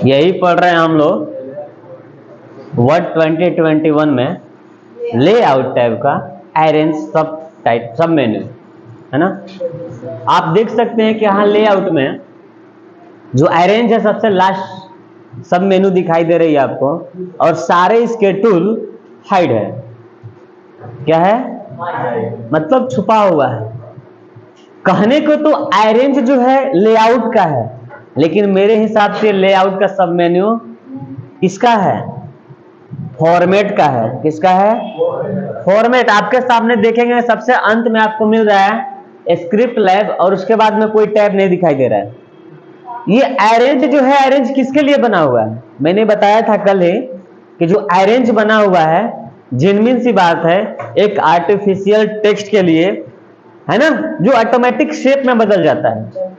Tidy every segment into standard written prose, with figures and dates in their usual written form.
यही पढ़ रहे हैं हम लोग वर्ड 2021 में लेआउट टैब का अरेंज सब मेन्यू है ना। आप देख सकते हैं कि यहाँ लेआउट में जो अरेंज है सबसे लास्ट सब मेन्यू दिखाई दे रही है आपको, और सारे इसके टूल हाइड है। क्या है? मतलब छुपा हुआ है। कहने को तो अरेंज जो है लेआउट का है, लेकिन मेरे हिसाब से लेआउट का सब मेन्यू किसका है? फॉर्मेट का है। किसका है? फॉर्मेट। आपके सामने देखेंगे सबसे अंत में आपको मिल रहा है स्क्रिप्ट लैब, और उसके बाद में कोई टैब नहीं दिखाई दे रहा है। ये अरेंज जो है, अरेंज किसके लिए बना हुआ है? मैंने बताया था कल ही कि जो अरेंज बना हुआ है, जेन्युइन सी बात है, एक आर्टिफिशियल टेक्स्ट के लिए है ना, जो ऑटोमेटिक शेप में बदल जाता है।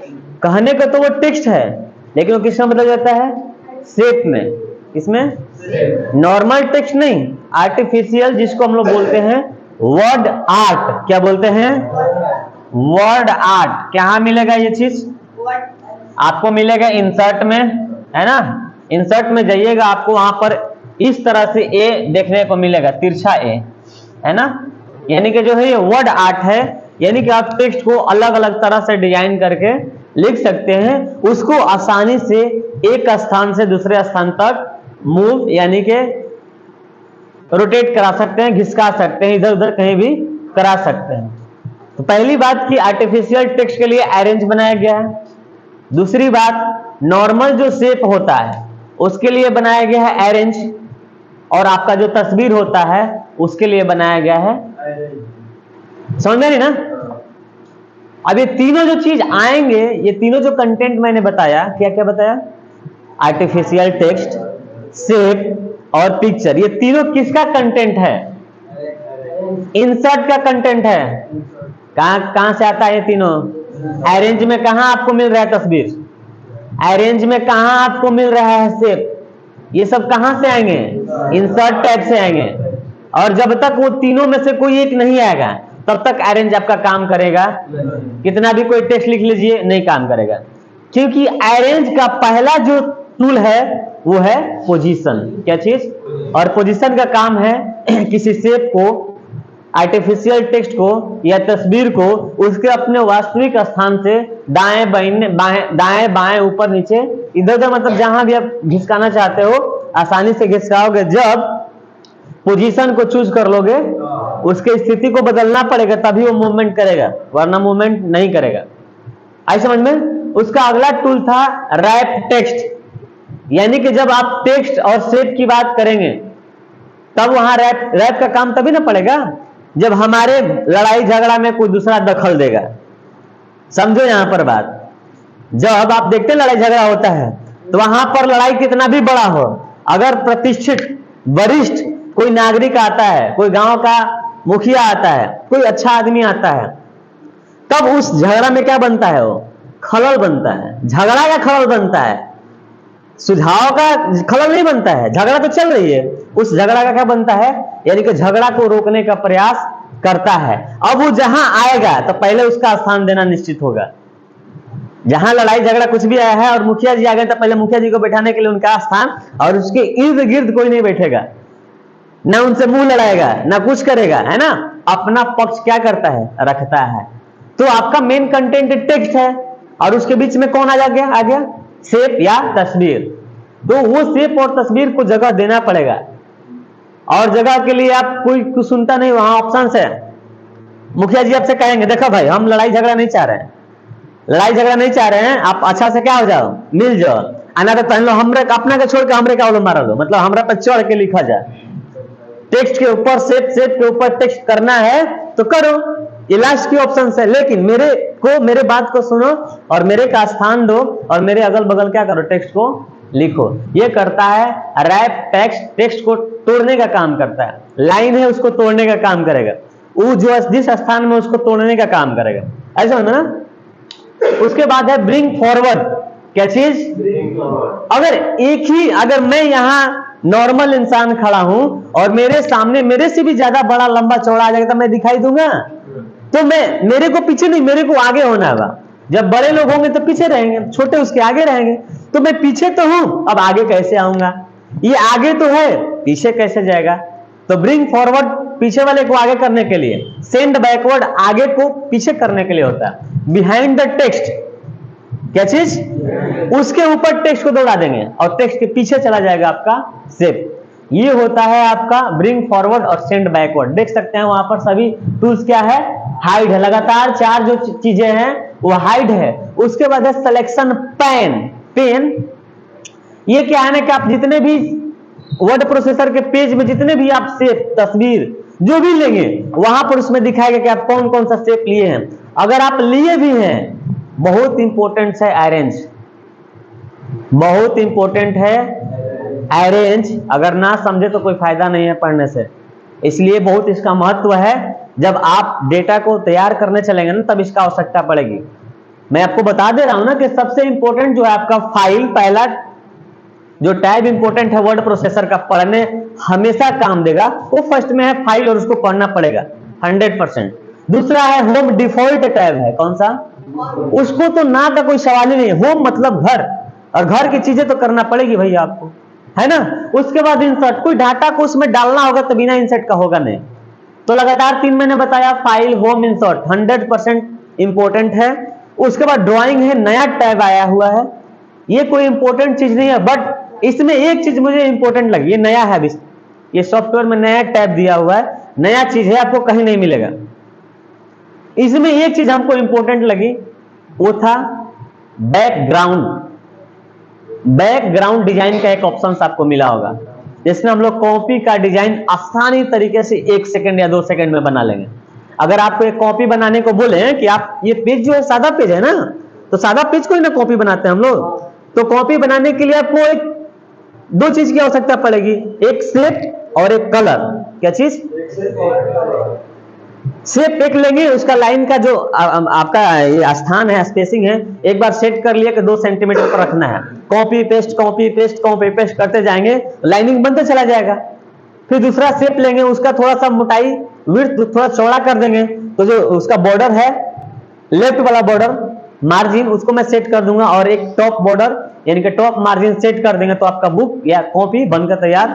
कहने को तो वो टेक्स्ट है, लेकिन वो किस में बदल जाता है? शेप में। किसमें? नॉर्मल टेक्स्ट नहीं, आर्टिफिशियल, जिसको हम लोग बोलते हैं वर्ड आर्ट। क्या बोलते हैं? Word art. कहाँ मिलेगा ये चीज? आपको मिलेगा इंसर्ट में, है ना। इंसर्ट में जाइएगा, आपको वहां पर इस तरह से ए देखने को मिलेगा, तिरछा ए, है ना। यानी कि जो है ये वर्ड आर्ट है, यानी कि आप टेक्स्ट को अलग अलग तरह से डिजाइन करके लिख सकते हैं, उसको आसानी से एक स्थान से दूसरे स्थान तक मूव यानी कि रोटेट करा सकते हैं, घिसका सकते हैं, इधर उधर कहीं भी करा सकते हैं। तो पहली बात कि आर्टिफिशियल टेक्स्ट के लिए अरेंज बनाया गया है। दूसरी बात, नॉर्मल जो शेप होता है उसके लिए बनाया गया है अरेंज, और आपका जो तस्वीर होता है उसके लिए बनाया गया है। समझ में नहीं ना? अब ये तीनों जो चीज आएंगे, ये तीनों जो कंटेंट मैंने बताया, क्या क्या बताया? आर्टिफिशियल टेक्स्ट, शेप और पिक्चर, ये तीनों किसका कंटेंट है? इंसर्ट का कंटेंट है। कहां से आता है ये तीनों? अरेंज में कहां आपको मिल रहा है तस्वीर? अरेंज में कहां आपको मिल रहा है शेप? ये सब कहां से आएंगे? इंसर्ट टैब से आएंगे। और जब तक वो तीनों में से कोई एक नहीं आएगा, तब तक अरेंज आपका काम करेगा। कितना भी कोई टेक्स्ट लिख लीजिए, नहीं काम करेगा, क्योंकि अरेंज का पहला जो टूल है वो है पोजीशन। क्या चीज? और पोजीशन का काम है किसी शेप को, आर्टिफिशियल टेक्स्ट को या तस्वीर को उसके अपने वास्तविक स्थान से दाएं बाएं ऊपर नीचे इधर उधर, मतलब जहां भी आप घिसकाना चाहते हो आसानी से घिसकाओगे। जब पोजीशन को चूज कर लोगे, उसके स्थिति को बदलना पड़ेगा तभी वो मूवमेंट करेगा, वरना मूवमेंट नहीं करेगा। आई समझ में? उसका अगला टूल था रैप टेक्स्ट, यानी कि जब आप टेक्स्ट और शेप की बात करेंगे तब वहां रैप का काम तभी ना पड़ेगा जब हमारे लड़ाई झगड़ा में कोई दूसरा दखल देगा। समझो यहां पर बात, जब आप देखते हैं लड़ाई झगड़ा होता है तो वहां पर लड़ाई कितना भी बड़ा हो, अगर प्रतिष्ठित वरिष्ठ कोई नागरिक आता है, कोई गांव का मुखिया आता है, कोई अच्छा आदमी आता है, तब उस झगड़ा में क्या बनता है? वो खलल बनता है, झगड़ा का खलल बनता है, सुझाव का खलल नहीं बनता है। झगड़ा तो चल रही है, उस झगड़ा का क्या बनता है? यानी कि झगड़ा को रोकने का प्रयास करता है। अब वो जहां आएगा तो पहले उसका स्थान देना निश्चित होगा। जहां लड़ाई झगड़ा कुछ भी आया है और मुखिया जी आ गए, तो पहले मुखिया जी को बैठाने के लिए उनका स्थान, और उसके इर्द गिर्द कोई नहीं बैठेगा, ना उनसे मुंह लड़ाएगा, ना कुछ करेगा, है ना। अपना पक्ष क्या करता है? रखता है। तो आपका मेन कंटेंट टेक्स्ट है, और उसके बीच में कौन आ गया? शेप या तस्वीर। तो वो शेप और तस्वीर को जगह देना पड़ेगा, और जगह के लिए आप कोई कुछ सुनता नहीं, वहां ऑप्शन है। मुखिया जी आपसे कहेंगे, देखो भाई हम लड़ाई झगड़ा नहीं चाह रहे हैं, लड़ाई झगड़ा नहीं चाह रहे हैं, आप अच्छा से क्या हो जाओ, मिल जाओ, आना तो पहन लो, हमरे अपना के छोड़ के हमरे क्या मारा लो, मतलब हमरा पर चढ़ के लिखा जाए। टेक्स्ट के ऊपर शेप के ऊपर टेक्स्ट करना है तो करो, ये लास्ट की ऑप्शन है। लेकिन मेरे बात को सुनो और मेरे का स्थान दो, और मेरे अगल बगल क्या करो? टेक्स्ट को लिखो। ये करता है रैप टेक्स्ट को तोड़ने का काम करता है। लाइन है उसको तोड़ने का काम करेगा, वो जो जिस स्थान में उसको तोड़ने का काम करेगा, ऐसा होना ना। उसके बाद है ब्रिंग फॉरवर्ड। क्या चीज? अगर मैं यहाँ नॉर्मल इंसान खड़ा हूं और मेरे सामने मेरे से भी ज्यादा बड़ा लंबा चौड़ा आ जाएगा तो मैं दिखाई दूंगा? तो मेरे को पीछे नहीं, मेरे को आगे होना होगा। जब बड़े लोग होंगे तो पीछे रहेंगे, छोटे उसके आगे रहेंगे। तो मैं पीछे तो हूं, अब आगे कैसे आऊंगा? ये आगे तो है, पीछे कैसे जाएगा? तो ब्रिंग फॉरवर्ड पीछे वाले को आगे करने के लिए, सेंड बैकवर्ड आगे को पीछे करने के लिए होता है। बिहाइंड द टेक्स्ट, क्या चीज? उसके ऊपर टेक्स्ट को दौड़ा देंगे और टेक्स्ट के पीछे चला जाएगा आपका शेप। ये होता है आपका ब्रिंग फॉरवर्ड और सेंड बैकवर्ड। देख सकते हैं वहां पर सभी टूल्स क्या है? हाइड है। लगातार 4 जो चीजें हैं वो हाइड है। उसके बाद है सिलेक्शन पेन। ये क्या है ना कि आप जितने भी वर्ड प्रोसेसर के पेज में जितने भी आप शेप, तस्वीर जो भी लेंगे वहां पर उसमें दिखाएगा कि आप कौन कौन सा शेप लिए हैं। अगर आप लिए भी हैं, बहुत इंपॉर्टेंट है अरेंज, बहुत इंपॉर्टेंट है अरेंज। अगर ना समझे तो कोई फायदा नहीं है पढ़ने से, इसलिए बहुत इसका महत्व है। जब आप डेटा को तैयार करने चलेंगे ना तब इसका आवश्यकता पड़ेगी। मैं आपको बता दे रहा हूं ना कि सबसे इंपॉर्टेंट जो है आपका फाइल, पहला जो टैब इंपॉर्टेंट है वर्ड प्रोसेसर का, पढ़ने हमेशा काम देगा, वो फर्स्ट में है फाइल और उसको पढ़ना पड़ेगा 100%। दूसरा है होम, डिफॉल्ट टैब है। कौन सा? उसको तो ना का कोई सवाल ही नहीं। होम मतलब घर, और घर की चीजें तो करना पड़ेगी भैया आपको, है ना। उसके बाद इंसर्ट, कोई डाटा को उसमें डालना होगा तो बिना इंसर्ट का होगा नहीं। तो लगातार 3 मैंने बताया, फाइल, होम, इंसर्ट 100% इंपॉर्टेंट है। उसके बाद ड्राइंग है, नया टैब आया हुआ है। ये कोई इंपॉर्टेंट चीज नहीं है, बट इसमें एक चीज मुझे इंपॉर्टेंट लगी, ये नया है, ये सॉफ्टवेयर में नया टैब दिया हुआ है, नया चीज है, आपको कहीं नहीं मिलेगा। इसमें एक चीज हमको इंपॉर्टेंट लगी, वो था बैकग्राउंड डिजाइन का एक ऑप्शन आपको मिला होगा, जिसमें हम लोग कॉपी का डिजाइन आसानी तरीके से 1 सेकंड या 2 सेकंड में बना लेंगे। अगर आपको एक कॉपी बनाने को बोले कि आप, ये पेज जो है सादा पेज है ना, तो सादा पेज को ही ना कॉपी बनाते हैं हम लोग। तो कॉपी बनाने के लिए आपको 2 चीज की आवश्यकता पड़ेगी, एक शेप और एक कलर। क्या चीज? शेप एक लेंगे, उसका लाइन का जो आपका ये स्थान है, स्पेसिंग है, एक बार सेट कर लिया कि 2 सेंटीमीटर पर रखना है। कॉपी पेस्ट करते जाएंगे, लाइनिंग बनते चला जाएगा। फिर दूसरा शेप लेंगे, उसका थोड़ा सा मोटाई, विड्थ थोड़ा चौड़ा कर देंगे, तो जो उसका बॉर्डर है, लेफ्ट वाला बॉर्डर मार्जिन, उसको मैं सेट कर दूंगा, और एक टॉप बॉर्डर यानी कि टॉप मार्जिन सेट कर देंगे, तो आपका बुक या कॉपी बनकर तैयार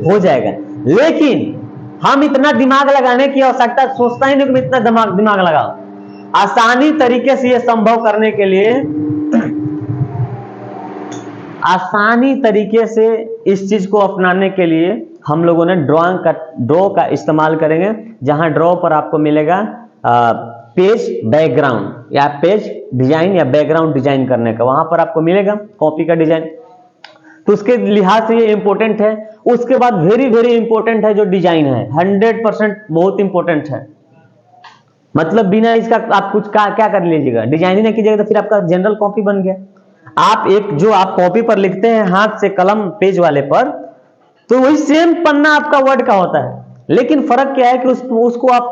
हो जाएगा। लेकिन हम इतना दिमाग लगाने की आवश्यकता सोचता ही नहीं कि इतना दिमाग लगाओ। आसानी तरीके से ये संभव करने के लिए, आसानी तरीके से इस चीज को अपनाने के लिए हम लोगों ने ड्रॉ का इस्तेमाल करेंगे, जहां ड्रॉ पर आपको मिलेगा पेज बैकग्राउंड या पेज डिजाइन या बैकग्राउंड डिजाइन करने का, वहां पर आपको मिलेगा कॉपी का डिजाइन। तो उसके लिहाज से ये इंपॉर्टेंट है। उसके बाद वेरी वेरी इंपॉर्टेंट है जो डिजाइन है, 100% बहुत इंपॉर्टेंट है। मतलब बिना इसका आप कुछ क्या कर लीजिएगा, डिजाइन ही नहीं कीजिएगा तो फिर आपका जनरल कॉपी बन गया। आप जो आप कॉपी पर लिखते हैं हाथ से कलम पेज वाले पर, तो वही सेम पन्ना आपका वर्ड का होता है, लेकिन फर्क क्या है कि उसको आप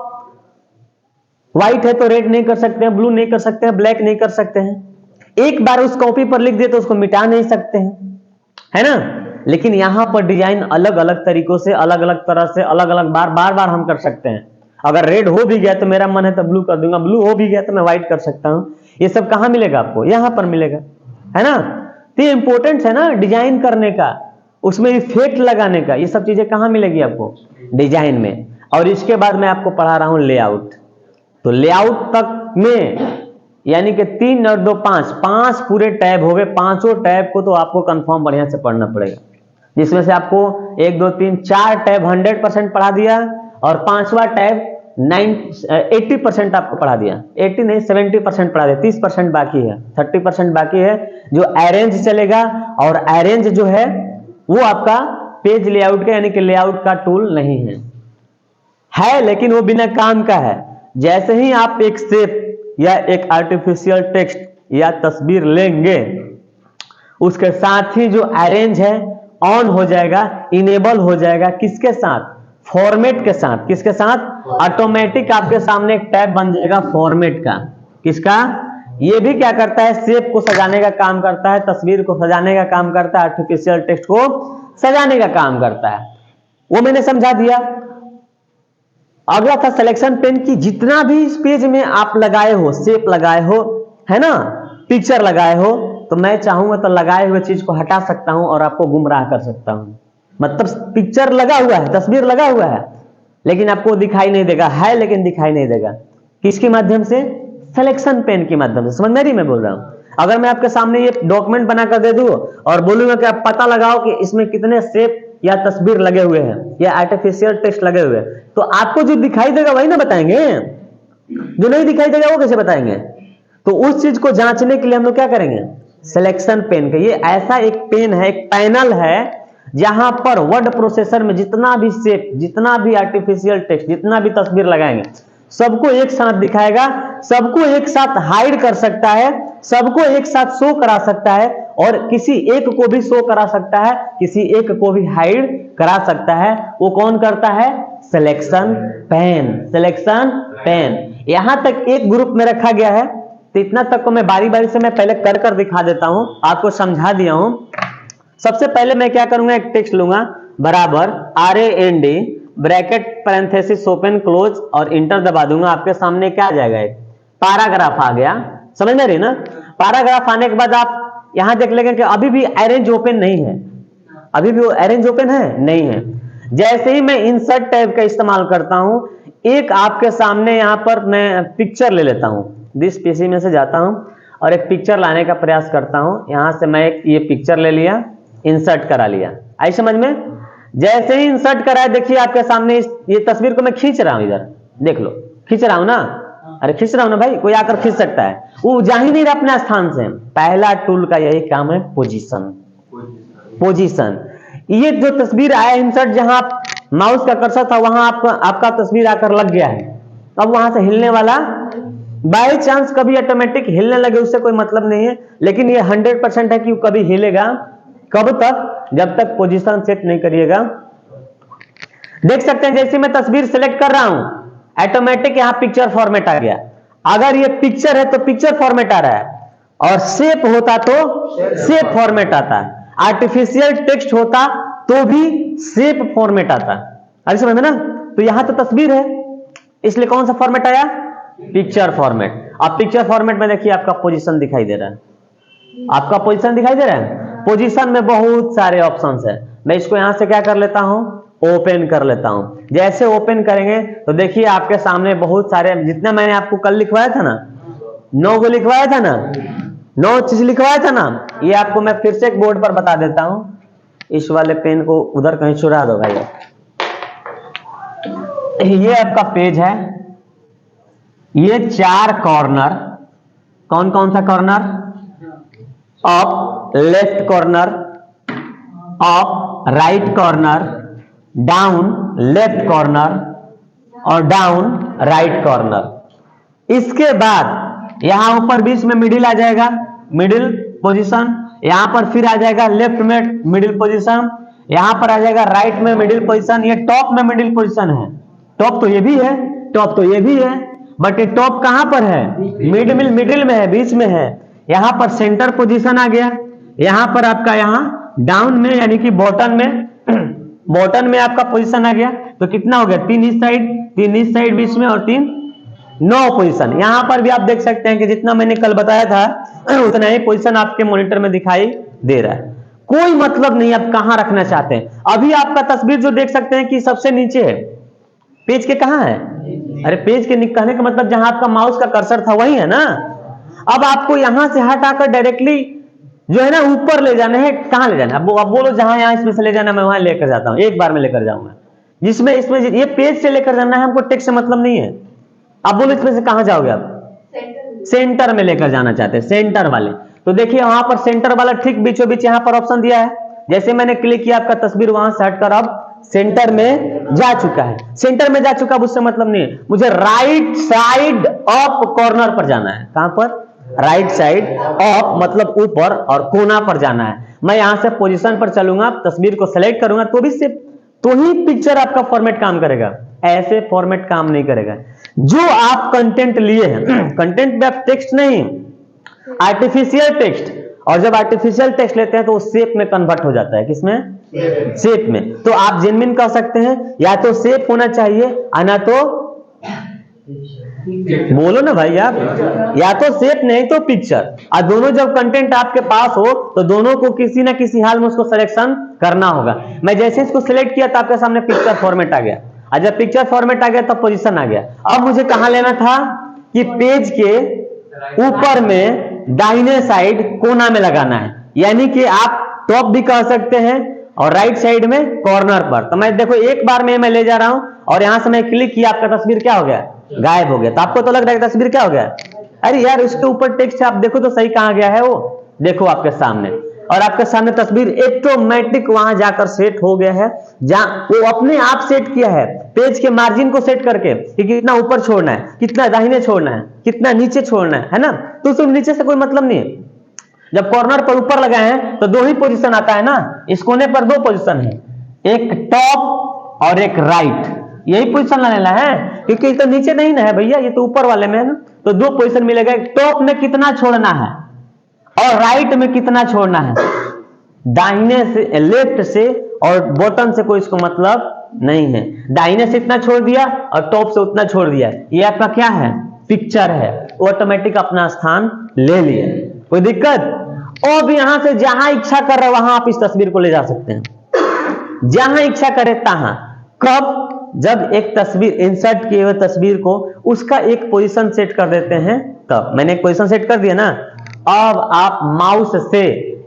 व्हाइट है तो रेड नहीं कर सकते हैं, ब्लू नहीं कर सकते हैं, ब्लैक नहीं कर सकते हैं। एक बार उस कॉपी पर लिख दिए तो उसको मिटा नहीं सकते हैं, है ना। लेकिन यहां पर डिजाइन अलग अलग तरीकों से, अलग अलग तरह से, अलग अलग बार हम कर सकते हैं। अगर रेड हो भी गया तो मेरा मन है तो ब्लू कर दूंगा, ब्लू हो भी गया तो मैं व्हाइट कर सकता हूं। ये सब कहां मिलेगा आपको? यहां पर मिलेगा, है ना। तो ये इंपॉर्टेंट है ना डिजाइन करने का, उसमें इफेक्ट लगाने का, ये सब चीजें कहां मिलेगी आपको? डिजाइन में। और इसके बाद मैं आपको पढ़ा रहा हूं लेआउट। तो लेआउट तक में यानी कि 3 और 2 5 पूरे टैब हो गए। 5 टैब को तो आपको कंफर्म बढ़िया से पढ़ना पड़ेगा, जिसमें से आपको 1 2 3 4 टैब 100% पढ़ा दिया, और 5वां टैब 80% आपको पढ़ा दिया। 80 नहीं 70% पढ़ा दिया, 30% बाकी है, 30% बाकी है जो अरेंज चलेगा। और अरेंज जो है वो आपका पेज लेआउट का यानी कि लेआउट का टूल नहीं है, लेकिन वो बिना काम का है। जैसे ही आप एक शेप या एक आर्टिफिशियल टेक्स्ट या तस्वीर लेंगे, उसके साथ ही जो अरेंज है ऑन हो जाएगा, इनेबल हो जाएगा। किसके साथ? फॉर्मेट के साथ। किसके साथ? ऑटोमेटिक आपके सामने एक टैब बन जाएगा फॉर्मेट का। किसका? ये भी क्या करता है? शेप को सजाने का काम करता है, तस्वीर को सजाने का काम करता है, आर्टिफिशियल टेक्स्ट को सजाने का काम करता है। वो मैंने समझा दिया। अगला था सिलेक्शन पेन की जितना भी इस पेज में आप लगाए हो, शेप लगाए हो, है ना, पिक्चर लगाए हो, तो मैं चाहूंगा तो लगाए हुए चीज को हटा सकता हूं और आपको गुमराह कर सकता हूं। मतलब पिक्चर लगा हुआ है, तस्वीर लगा हुआ है, लेकिन आपको दिखाई नहीं देगा, है लेकिन दिखाई नहीं देगा। किसके माध्यम से? सिलेक्शन पेन के माध्यम से। समझ में नहीं मैं बोल रहा हूं? अगर मैं आपके सामने ये डॉक्यूमेंट बनाकर दे दूं और बोलूंगा कि आप पता लगाओ कि इसमें कितने शेप या तस्वीर लगे हुए हैं या आर्टिफिशियल टेक्स्ट लगे हुए हैं, तो आपको जो दिखाई देगा वही ना बताएंगे, जो नहीं दिखाई देगा वो कैसे बताएंगे? तो उस चीज को जांचने के लिए हम लोग क्या करेंगे? सिलेक्शन पेन का। ये ऐसा एक पेन है, एक पैनल है, जहां पर वर्ड प्रोसेसर में जितना भी शेप, जितना भी आर्टिफिशियल टेक्स्ट, जितना भी तस्वीर लगाएंगे, सबको एक साथ दिखाएगा, सबको एक साथ हाइड कर सकता है, सबको एक साथ शो करा सकता है, और किसी एक को भी शो करा सकता है, किसी एक को भी हाइड करा सकता है। वो कौन करता है? Selection pen. सिलेक्शन पेन यहां तक एक ग्रुप में रखा गया है, तो इतना तक को मैं बारी बारी से मैं पहले कर कर दिखा देता हूं, आपको समझा दिया हूं। सबसे पहले मैं क्या करूंगा, एक टेक्स्ट लूंगा, बराबर RAND bracket parenthesis open close और इंटर दबा दूंगा। आपके सामने क्या आ जाएगा? एक पैराग्राफ आ गया। समझ में रही ना? पैराग्राफ आने के बाद आप यहां देख लेंगे कि अभी भी अरेंज ओपन नहीं है। अभी भी अरेंज ओपन है? नहीं है। जैसे ही मैं इंसर्ट टैब का इस्तेमाल करता हूं, एक आपके सामने यहां पर मैं पिक्चर ले लेता हूं, दिस पीसी में से जाता हूं और एक पिक्चर लाने का प्रयास करता हूं। यहां से मैं एक ये पिक्चर ले लिया, इंसर्ट करा लिया। आई समझ में? जैसे ही इंसर्ट करा, देखिए आपके सामने ये तस्वीर को मैं खींच रहा हूं, इधर देख लो, खींच रहा हूं ना। अरे खींच रहा हूं ना भाई, कोई आकर खींच सकता है, वो जा ही नहीं रहा अपने स्थान से। पहला टूल का यही काम है, पोजीशन। पोजीशन। ये जो तस्वीर आया इंसर्ट, जहां माउस का कर्सर था वहां आपका तस्वीर आकर लग गया है। अब वहां से हिलने वाला, बाय चांस कभी ऑटोमेटिक हिलने लगे उससे कोई मतलब नहीं है, लेकिन ये 100% है कि वो कभी हिलेगा। कब तक? जब तक पोजीशन सेट नहीं करिएगा। देख सकते हैं जैसे मैं तस्वीर सिलेक्ट कर रहा हूं, ऑटोमेटिक यहां पिक्चर फॉर्मेट आ गया। अगर ये पिक्चर है तो पिक्चर फॉर्मेट आ रहा है, और शेप होता तो शेप फॉर्मेट आता, आर्टिफिशियल टेक्स्ट होता तो भी शेप फॉर्मेट आता। अरे समझ में ना? तो यहां तो तस्वीर है, इसलिए कौन सा फॉर्मेट आया? Picture format. अब पिक्चर फॉर्मेट में देखिए आपका पोजीशन दिखाई दे रहा है। आपका पोजीशन दिखाई दे रहा है। पोजीशन में बहुत सारे ऑप्शंस है। मैं इसको यहां से क्या कर लेता हूं? ओपन कर लेता हूं। जैसे ओपन करेंगे तो देखिए आपके सामने बहुत सारे, जितना मैंने आपको कल लिखवाया था ना, 9 को लिखवाया था ना, 9 चीज लिखवाया था ना, ये आपको मैं फिर से एक बोर्ड पर बता देता हूं। इस वाले पेन को उधर कहीं चुरा दो भाई। ये आपका पेज है, ये 4 कॉर्नर, कौन कौन सा corner? Up left corner, up right corner, down left corner और डाउन राइट कॉर्नर। इसके बाद यहां ऊपर बीच में मिडिल आ जाएगा, मिडिल पोजीशन। यहां पर फिर आ जाएगा लेफ्ट में मिडिल पोजीशन, यहां पर आ जाएगा राइट में मिडिल पोजीशन। ये टॉप में मिडिल पोजीशन है। टॉप तो ये भी है, टॉप तो ये भी है, बट ये टॉप कहां पर है? मिडिल में है, बीच में है। यहां पर सेंटर पोजीशन आ गया। यहां पर आपका यहां डाउन में यानी कि बॉटम में, बॉटम में आपका पोजीशन आ गया। तो कितना हो गया? 3 इस साइड, 3 इस साइड बीच में और 3, 9 पोजीशन। यहां पर भी आप देख सकते हैं कि जितना मैंने कल बताया था उतना ही पोजीशन आपके मॉनिटर में दिखाई दे रहा है। कोई मतलब नहीं आप कहां रखना चाहते हैं। अभी आपका तस्वीर जो देख सकते हैं कि सबसे नीचे है, पेज के कहां है? अरे पेज के कहने का मतलब जहां आपका माउस का कर्सर था वही है ना। अब आपको यहां से हटाकर डायरेक्टली जो है ना ऊपर ले जाना है। कहां ले जाना है? अब बोलो जहां यहां इसमें से ले जाना, मैं वहां लेकर जाता हूं, एक बार में लेकर जाऊंगा। जिसमें इसमें ये पेज से लेकर जाना है, हमको टेक्स्ट से मतलब नहीं है। अब बोलो इसमें से कहां जाओगे आप? सेंटर में लेकर जाना चाहते हैं, सेंटर वाले। तो देखिए वहां पर सेंटर वाला ठीक बीचों बीच यहां पर ऑप्शन दिया है। जैसे मैंने क्लिक किया, आपका तस्वीर वहां से हटकर अब सेंटर में जा चुका है। सेंटर में जा चुका, उससे मतलब नहीं है। मुझे राइट साइड अप कॉर्नर पर जाना है। कहां पर? राइट साइड ऑफ मतलब ऊपर और कोना पर जाना है। मैं यहां से पोजीशन पर चलूंगा, तस्वीर को सेलेक्ट करूंगा तो भी सिर्फ तो ही पिक्चर आपका फॉर्मेट काम करेगा, ऐसे फॉर्मेट काम नहीं करेगा। जो आप कंटेंट लिए हैं कंटेंट में आप टेक्स्ट नहीं, आर्टिफिशियल टेक्स्ट, और जब आर्टिफिशियल टेक्स्ट लेते हैं तो वो शेप में कन्वर्ट हो जाता है। किसमें? शेप में। तो आप जेन्युइन कह सकते हैं या तो शेप होना चाहिए ना तो बोलो ना भाई आप, या तो शेप नहीं तो पिक्चर। और दोनों जब कंटेंट आपके पास हो तो दोनों को किसी ना किसी हाल में उसको सिलेक्शन करना होगा। मैं जैसे इसको सिलेक्ट किया तो आपके सामने पिक्चर फॉर्मेट आ गया, और जब पिक्चर फॉर्मेट आ गया तब पोजीशन आ गया। अब मुझे कहां लेना था कि पेज के ऊपर में दाहिने साइड कोना में लगाना है, यानी कि आप टॉप भी कह सकते हैं और राइट साइड में कॉर्नर पर। तो मैं देखो एक बार में मैं ले जा रहा हूं और यहां से मैं क्लिक किया, आपका तस्वीर क्या हो गया? गायब हो गया। तो आपको तो लग रहा है तस्वीर क्या हो गया? अरे यार उसके ऊपर टेक्स्ट आप देखो तो सही कहां गया है, वो देखो आपके सामने, और आपके सामने तस्वीर ऑटोमेटिक वहां जाकर सेट हो गया है, जहां वो अपने आप सेट किया है पेज के मार्जिन को सेट करके कि कितना ऊपर छोड़ना है, कितना दाहिने छोड़ना है, कितना नीचे छोड़ना है ना। तो सिर्फ नीचे से कोई मतलब नहीं है। जब कॉर्नर पर ऊपर लगाए हैं तो दो ही पोजीशन आता है ना, इस कोने पर दो पोजीशन है, एक टॉप और एक राइट, यही पोजीशन लेना है क्योंकि तो नीचे नहीं ना है भैया, ये तो ऊपर वाले में है ना। तो दो पोजीशन मिलेगा, टॉप में कितना छोड़ना है और राइट में कितना छोड़ना है, दाहिने से लेफ्ट से और बॉटम से कोई इसको मतलब नहीं है। दाहिने से इतना छोड़ दिया और टॉप से उतना छोड़ दिया, ये आपका क्या है? पिक्चर है, ऑटोमेटिक अपना स्थान ले लिया। कोई दिक्कत? और भी यहां से जहां इच्छा कर रहे वहां आप इस तस्वीर को ले जा सकते हैं, जहां इच्छा करे तहां। कब? जब एक तस्वीर इंसर्ट किए हुए तस्वीर को उसका एक पोजीशन सेट कर देते हैं तब। मैंने एक पोजीशन सेट कर दिया ना, अब आप माउस से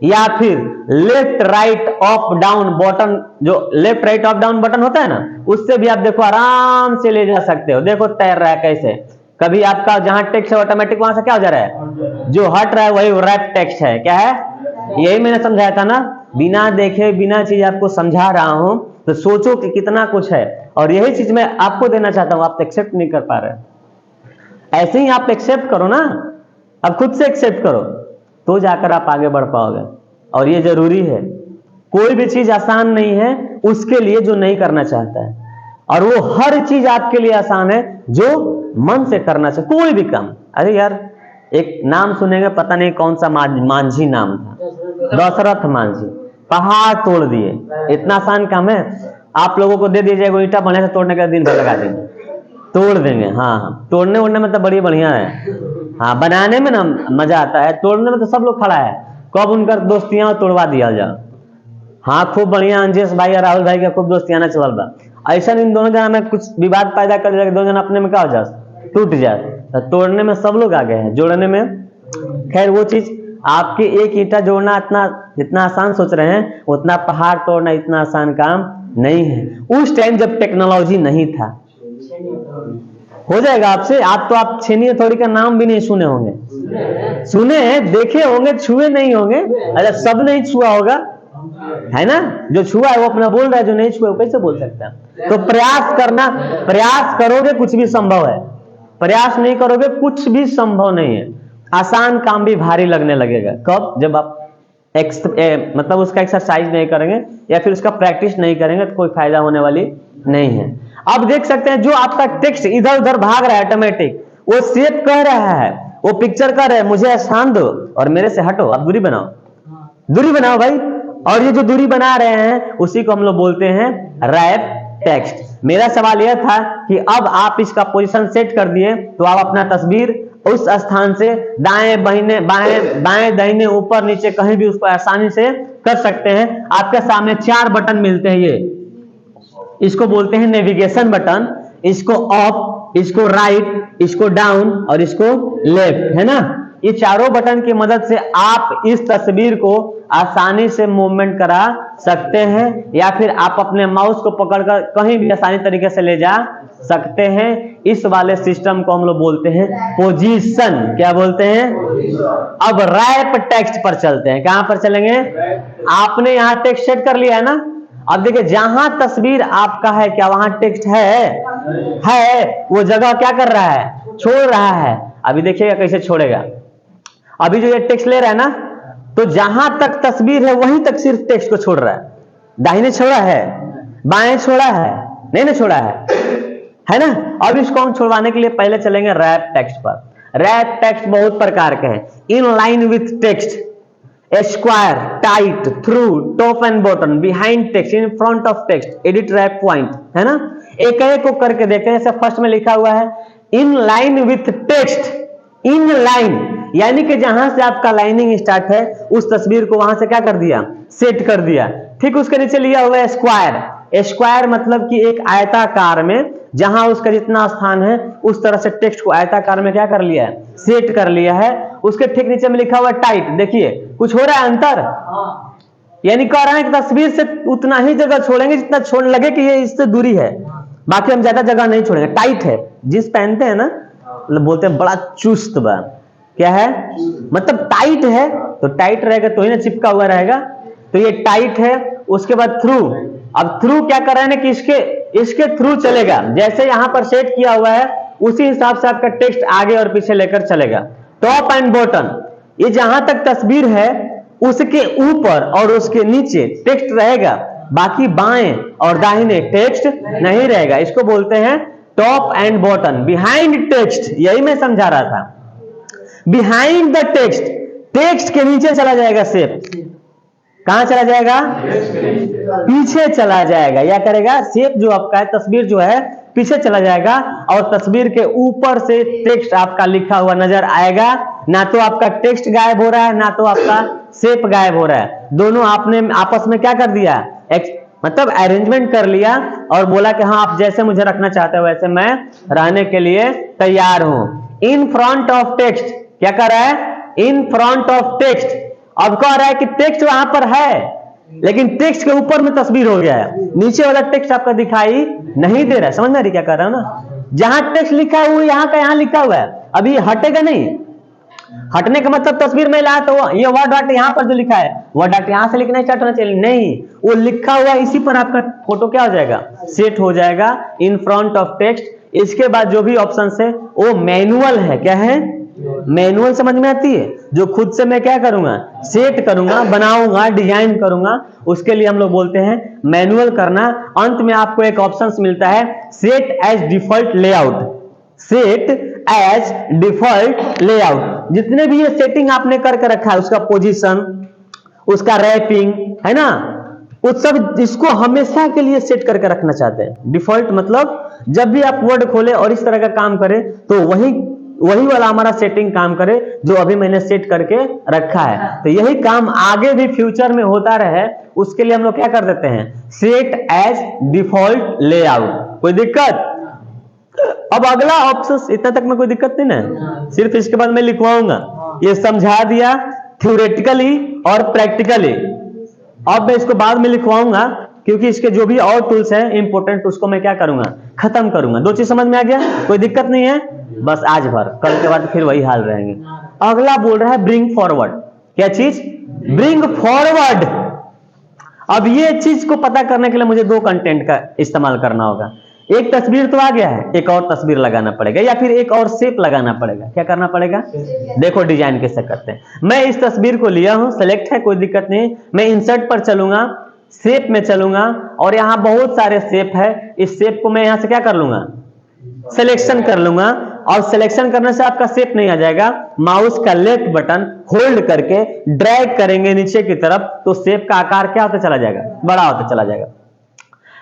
या फिर left right up down button, जो left right up down button होता है ना, उससे भी आप देखो आराम से ले जा सकते हो। देखो तैर रहा है कैसे। कभी आपका जहां टेक्स्ट है ऑटोमेटिक वहां से क्या हो जा रहा है? जो हट रहा है वही रैप टेक्स्ट है। क्या है? यही मैंने समझाया था ना, बिना देखे बिना चीज आपको समझा रहा हूं तो सोचो कि कितना कुछ है, और यही चीज मैं आपको देना चाहता हूं, आप एक्सेप्ट नहीं कर पा रहे। ऐसे ही आप एक्सेप्ट करो ना, अब खुद से एक्सेप्ट करो तो जाकर आप आगे बढ़ पाओगे। और ये जरूरी है, कोई भी चीज आसान नहीं है उसके लिए जो नहीं करना चाहता है, और वो हर चीज आपके लिए आसान है जो मन से करना चाहिए, कोई भी काम। अरे यार एक नाम सुनेंगे, पता नहीं कौन सा मांझी नाम था, दशरथ मांझी, पहाड़ तोड़ दिए। इतना आसान काम है, आप लोगों को दे दीजिए वो ईटा बढ़िया से तोड़ने का दिन भर लगा देंगे, तोड़ देंगे। हाँ, तोड़ने उड़ने में तो बड़ी बढ़िया है, हाँ बनाने में ना मजा आता है, तोड़ने में तो सब लोग खड़ा है, कब उनका दोस्तियां तोड़वा दिया जाए। हाँ खूब बढ़िया, अंजेश भाई और राहुल भाई का खूब दोस्तियाना चल बा। ऐसा इन दोनों जना में कुछ विवाद पैदा कर दिया, दो जना अपने में क्या हो जाए, टूट जाए। तो तोड़ने में सब लोग आगे हैं, जोड़ने में खैर वो चीज आपके एक ईंटा जोड़ना इतना आसान सोच रहे हैं, उतना पहाड़ तोड़ना इतना आसान काम नहीं है। उस टाइम जब टेक्नोलॉजी नहीं था, हो जाएगा आपसे। आप तो आप छेनी हथौड़ी का नाम भी नहीं सुने होंगे, सुने हैं देखे होंगे, छुए नहीं होंगे। अरे सब नहीं छुआ होगा, है ना? जो छुआ है वो अपना बोल रहा है, जो नहीं छुआ वो कैसे बोल सकता है? तो प्रयास करना, प्रयास करोगे कुछ भी संभव है, प्रयास नहीं करोगे कुछ भी संभव नहीं है। आसान काम भी भारी लगने लगेगा। कब? जब आप मतलब उसका एक्सरसाइज नहीं करेंगे या फिर उसका प्रैक्टिस नहीं करेंगे तो कोई फायदा होने वाली नहीं है। अब देख सकते हैं जो आपका टेक्स्ट इधर उधर भाग रहा है ऑटोमेटिक, वो शेप कह रहा है, वो पिक्चर कह रहा है मुझे स्थान दो और मेरे से हटो, अब दूरी बनाओ, दूरी बनाओ भाई। और ये जो दूरी बना रहे हैं उसी को हम लोग बोलते हैं रैप टेक्स्ट। मेरा सवाल यह था कि अब आप इसका पोजीशन सेट कर दिए तो आप अपना तस्वीर उस स्थान से दाएं बाएं बाएं दाहिने ऊपर नीचे कहीं भी उसको आसानी से कर सकते हैं। आपके सामने 4 बटन मिलते हैं, ये इसको बोलते हैं नेविगेशन बटन, इसको अप, इसको राइट, इसको डाउन और इसको लेफ्ट, है ना? ये चारों बटन की मदद से आप इस तस्वीर को आसानी से मूवमेंट करा सकते हैं, या फिर आप अपने माउस को पकड़कर कहीं भी आसानी तरीके से ले जा सकते हैं। इस वाले सिस्टम को हम लोग बोलते हैं पोजीशन। क्या बोलते हैं? अब रैप टेक्स्ट पर चलते हैं। कहां पर चलेंगे? आपने यहां टेक्स्ट सेट कर लिया है ना। अब देखिए जहां तस्वीर आपका है क्या वहां टेक्स्ट है? वो जगह क्या कर रहा है? छोड़ रहा है। अभी देखिएगा कैसे छोड़ेगा। अभी जो ये टेक्स्ट ले रहा है ना, तो जहां तक तस्वीर है वहीं तक सिर्फ टेक्स्ट को छोड़ रहा है। दाहिने छोड़ा है, बाएं छोड़ा है, नहीं ना छोड़ा है ना। अब इसको हम छोड़वाने के लिए पहले चलेंगे रैप टेक्स्ट पर। रैप टेक्स्ट बहुत प्रकार के हैं। In line with text, square, tight, through, top and bottom, behind text, in front of text, edit wrap point, है ना। एक एक को करके देखते हैं। जैसे फर्स्ट में लिखा हुआ है इन line with text. In line यानी कि जहां से आपका लाइनिंग स्टार्ट है उस तस्वीर को वहां से क्या कर दिया, सेट कर दिया। ठीक उसके नीचे लिया हुआ है स्क्वायर। स्क्वायर मतलब कि एक आयताकार में जहां उसका जितना स्थान है उस तरह से टेक्स्ट को आयताकार में क्या कर लिया है, सेट कर लिया है। उसके ठीक नीचे में लिखा हुआ टाइट। देखिए कुछ हो रहा है अंतर, यानी कह रहे हैं कि तस्वीर से उतना ही जगह छोड़ेंगे जितना छोड़ लगे कि ये इससे दूरी है, बाकी हम ज्यादा जगह नहीं छोड़ेंगे। टाइट है, जींस पहनते हैं ना, मतलब बोलते हैं बड़ा चुस्त बा, क्या है मतलब टाइट है, तो टाइट रहेगा तो ही ना चिपका हुआ रहेगा, तो ये टाइट है। उसके बाद थ्रू। अब थ्रू क्या कर रहे हैं कि इसके थ्रू चलेगा। जैसे यहां पर सेट किया हुआ है उसी हिसाब से आपका टेक्स्ट आगे और पीछे लेकर चलेगा। टॉप एंड बॉटम, ये जहां तक तस्वीर है उसके ऊपर और उसके नीचे टेक्स्ट रहेगा, बाकी बाएं और दाहिने टेक्स्ट नहीं रहेगा। इसको बोलते हैं top and bottom. Behind text, यही मैं समझा रहा था। बिहाइंड द टेक्स्ट, टेक्स्ट के नीचे चला जाएगा शेप। कहां चला जाएगा, पीछे चला जाएगा। या करेगा शेप जो आपका है, तस्वीर जो है पीछे चला जाएगा और तस्वीर के ऊपर से टेक्स्ट आपका लिखा हुआ नजर आएगा। ना तो आपका टेक्स्ट गायब हो रहा है, ना तो आपका शेप गायब हो रहा है। दोनों आपने आपस में क्या कर दिया, मतलब अरेंजमेंट कर लिया और बोला कि हाँ आप जैसे मुझे रखना चाहते हो वैसे मैं रहने के लिए तैयार हूं। इन फ्रंट ऑफ टेक्स्ट, क्या कर रहा है, इन फ्रंट ऑफ टेक्स्ट। अब कह रहा है कि टेक्स्ट वहां पर है लेकिन टेक्स्ट के ऊपर में तस्वीर हो गया है, नीचे वाला टेक्स्ट आपका दिखाई नहीं दे रहा है। समझ में आ रही क्या कर रहा हूं ना। जहां टेक्स्ट लिखा है वो यहां का यहां लिखा हुआ है, अभी हटेगा नहीं। हटने का मतलब तस्वीर में ला तो ये वर्ड डॉट यहां पर जो लिखा है वो डॉट यहां से लिखना स्टार्ट होना चाहिए, नहीं, वो लिखा हुआ इसी पर आपका फोटो क्या हो जाएगा, सेट हो जाएगा इन फ्रंट ऑफ टेक्स्ट। इसके बाद जो भी ऑप्शन है वो मैनुअल है। क्या है, मैनुअल समझ में आती है, जो खुद से मैं क्या करूंगा, सेट करूंगा, बनाऊंगा, डिजाइन करूंगा, उसके लिए हम लोग बोलते हैं मैनुअल करना। अंत में आपको एक ऑप्शन मिलता है set as default layout. Set as default layout, जितने भी ये सेटिंग आपने करके रखा है, उसका पोजीशन, उसका रैपिंग, है ना, उस सब इसको हमेशा के लिए सेट करके रखना चाहते हैं। डिफॉल्ट मतलब जब भी आप वर्ड खोले और इस तरह का काम करें तो वही वाला हमारा सेटिंग काम करे जो अभी मैंने सेट करके रखा है। तो यही काम आगे भी फ्यूचर में होता रहे, उसके लिए हम लोग क्या कर देते हैं, सेट एज डिफॉल्ट लेआउट। कोई दिक्कत? अब अगला ऑप्शन, इतना तक में कोई दिक्कत नहीं ना, सिर्फ इसके बाद मैं लिखवाऊंगा। ये समझा दिया थ्योरेटिकली और प्रैक्टिकली। अब मैं इसको बाद में लिखवाऊंगा क्योंकि इसके जो भी और टूल्स हैं इंपोर्टेंट, उसको मैं क्या करूंगा, खत्म करूंगा। दो चीज समझ में आ गया, कोई दिक्कत नहीं है, बस आज भर, कल के बाद फिर वही हाल रहेंगे। अगला बोल रहा है ब्रिंग फॉरवर्ड। क्या चीज, ब्रिंग फॉरवर्ड। अब ये चीज को पता करने के लिए मुझे दो कंटेंट का इस्तेमाल करना होगा। एक तस्वीर तो आ गया है, एक और तस्वीर लगाना पड़ेगा या फिर एक और शेप लगाना पड़ेगा। क्या करना पड़ेगा, देखो डिजाइन कैसे करते हैं। मैं इस तस्वीर को लिया हूं, सेलेक्ट है, कोई दिक्कत नहीं। मैं इंसर्ट पर चलूंगा, शेप में चलूंगा और यहाँ बहुत सारे शेप है। इस शेप को मैं यहाँ से क्या कर लूंगा, सिलेक्शन कर लूंगा। और सिलेक्शन करने से आपका शेप नहीं आ जाएगा, माउस का लेफ्ट बटन होल्ड करके ड्रैग करेंगे नीचे की तरफ तो शेप का आकार क्या होता चला जाएगा, बड़ा होता चला जाएगा।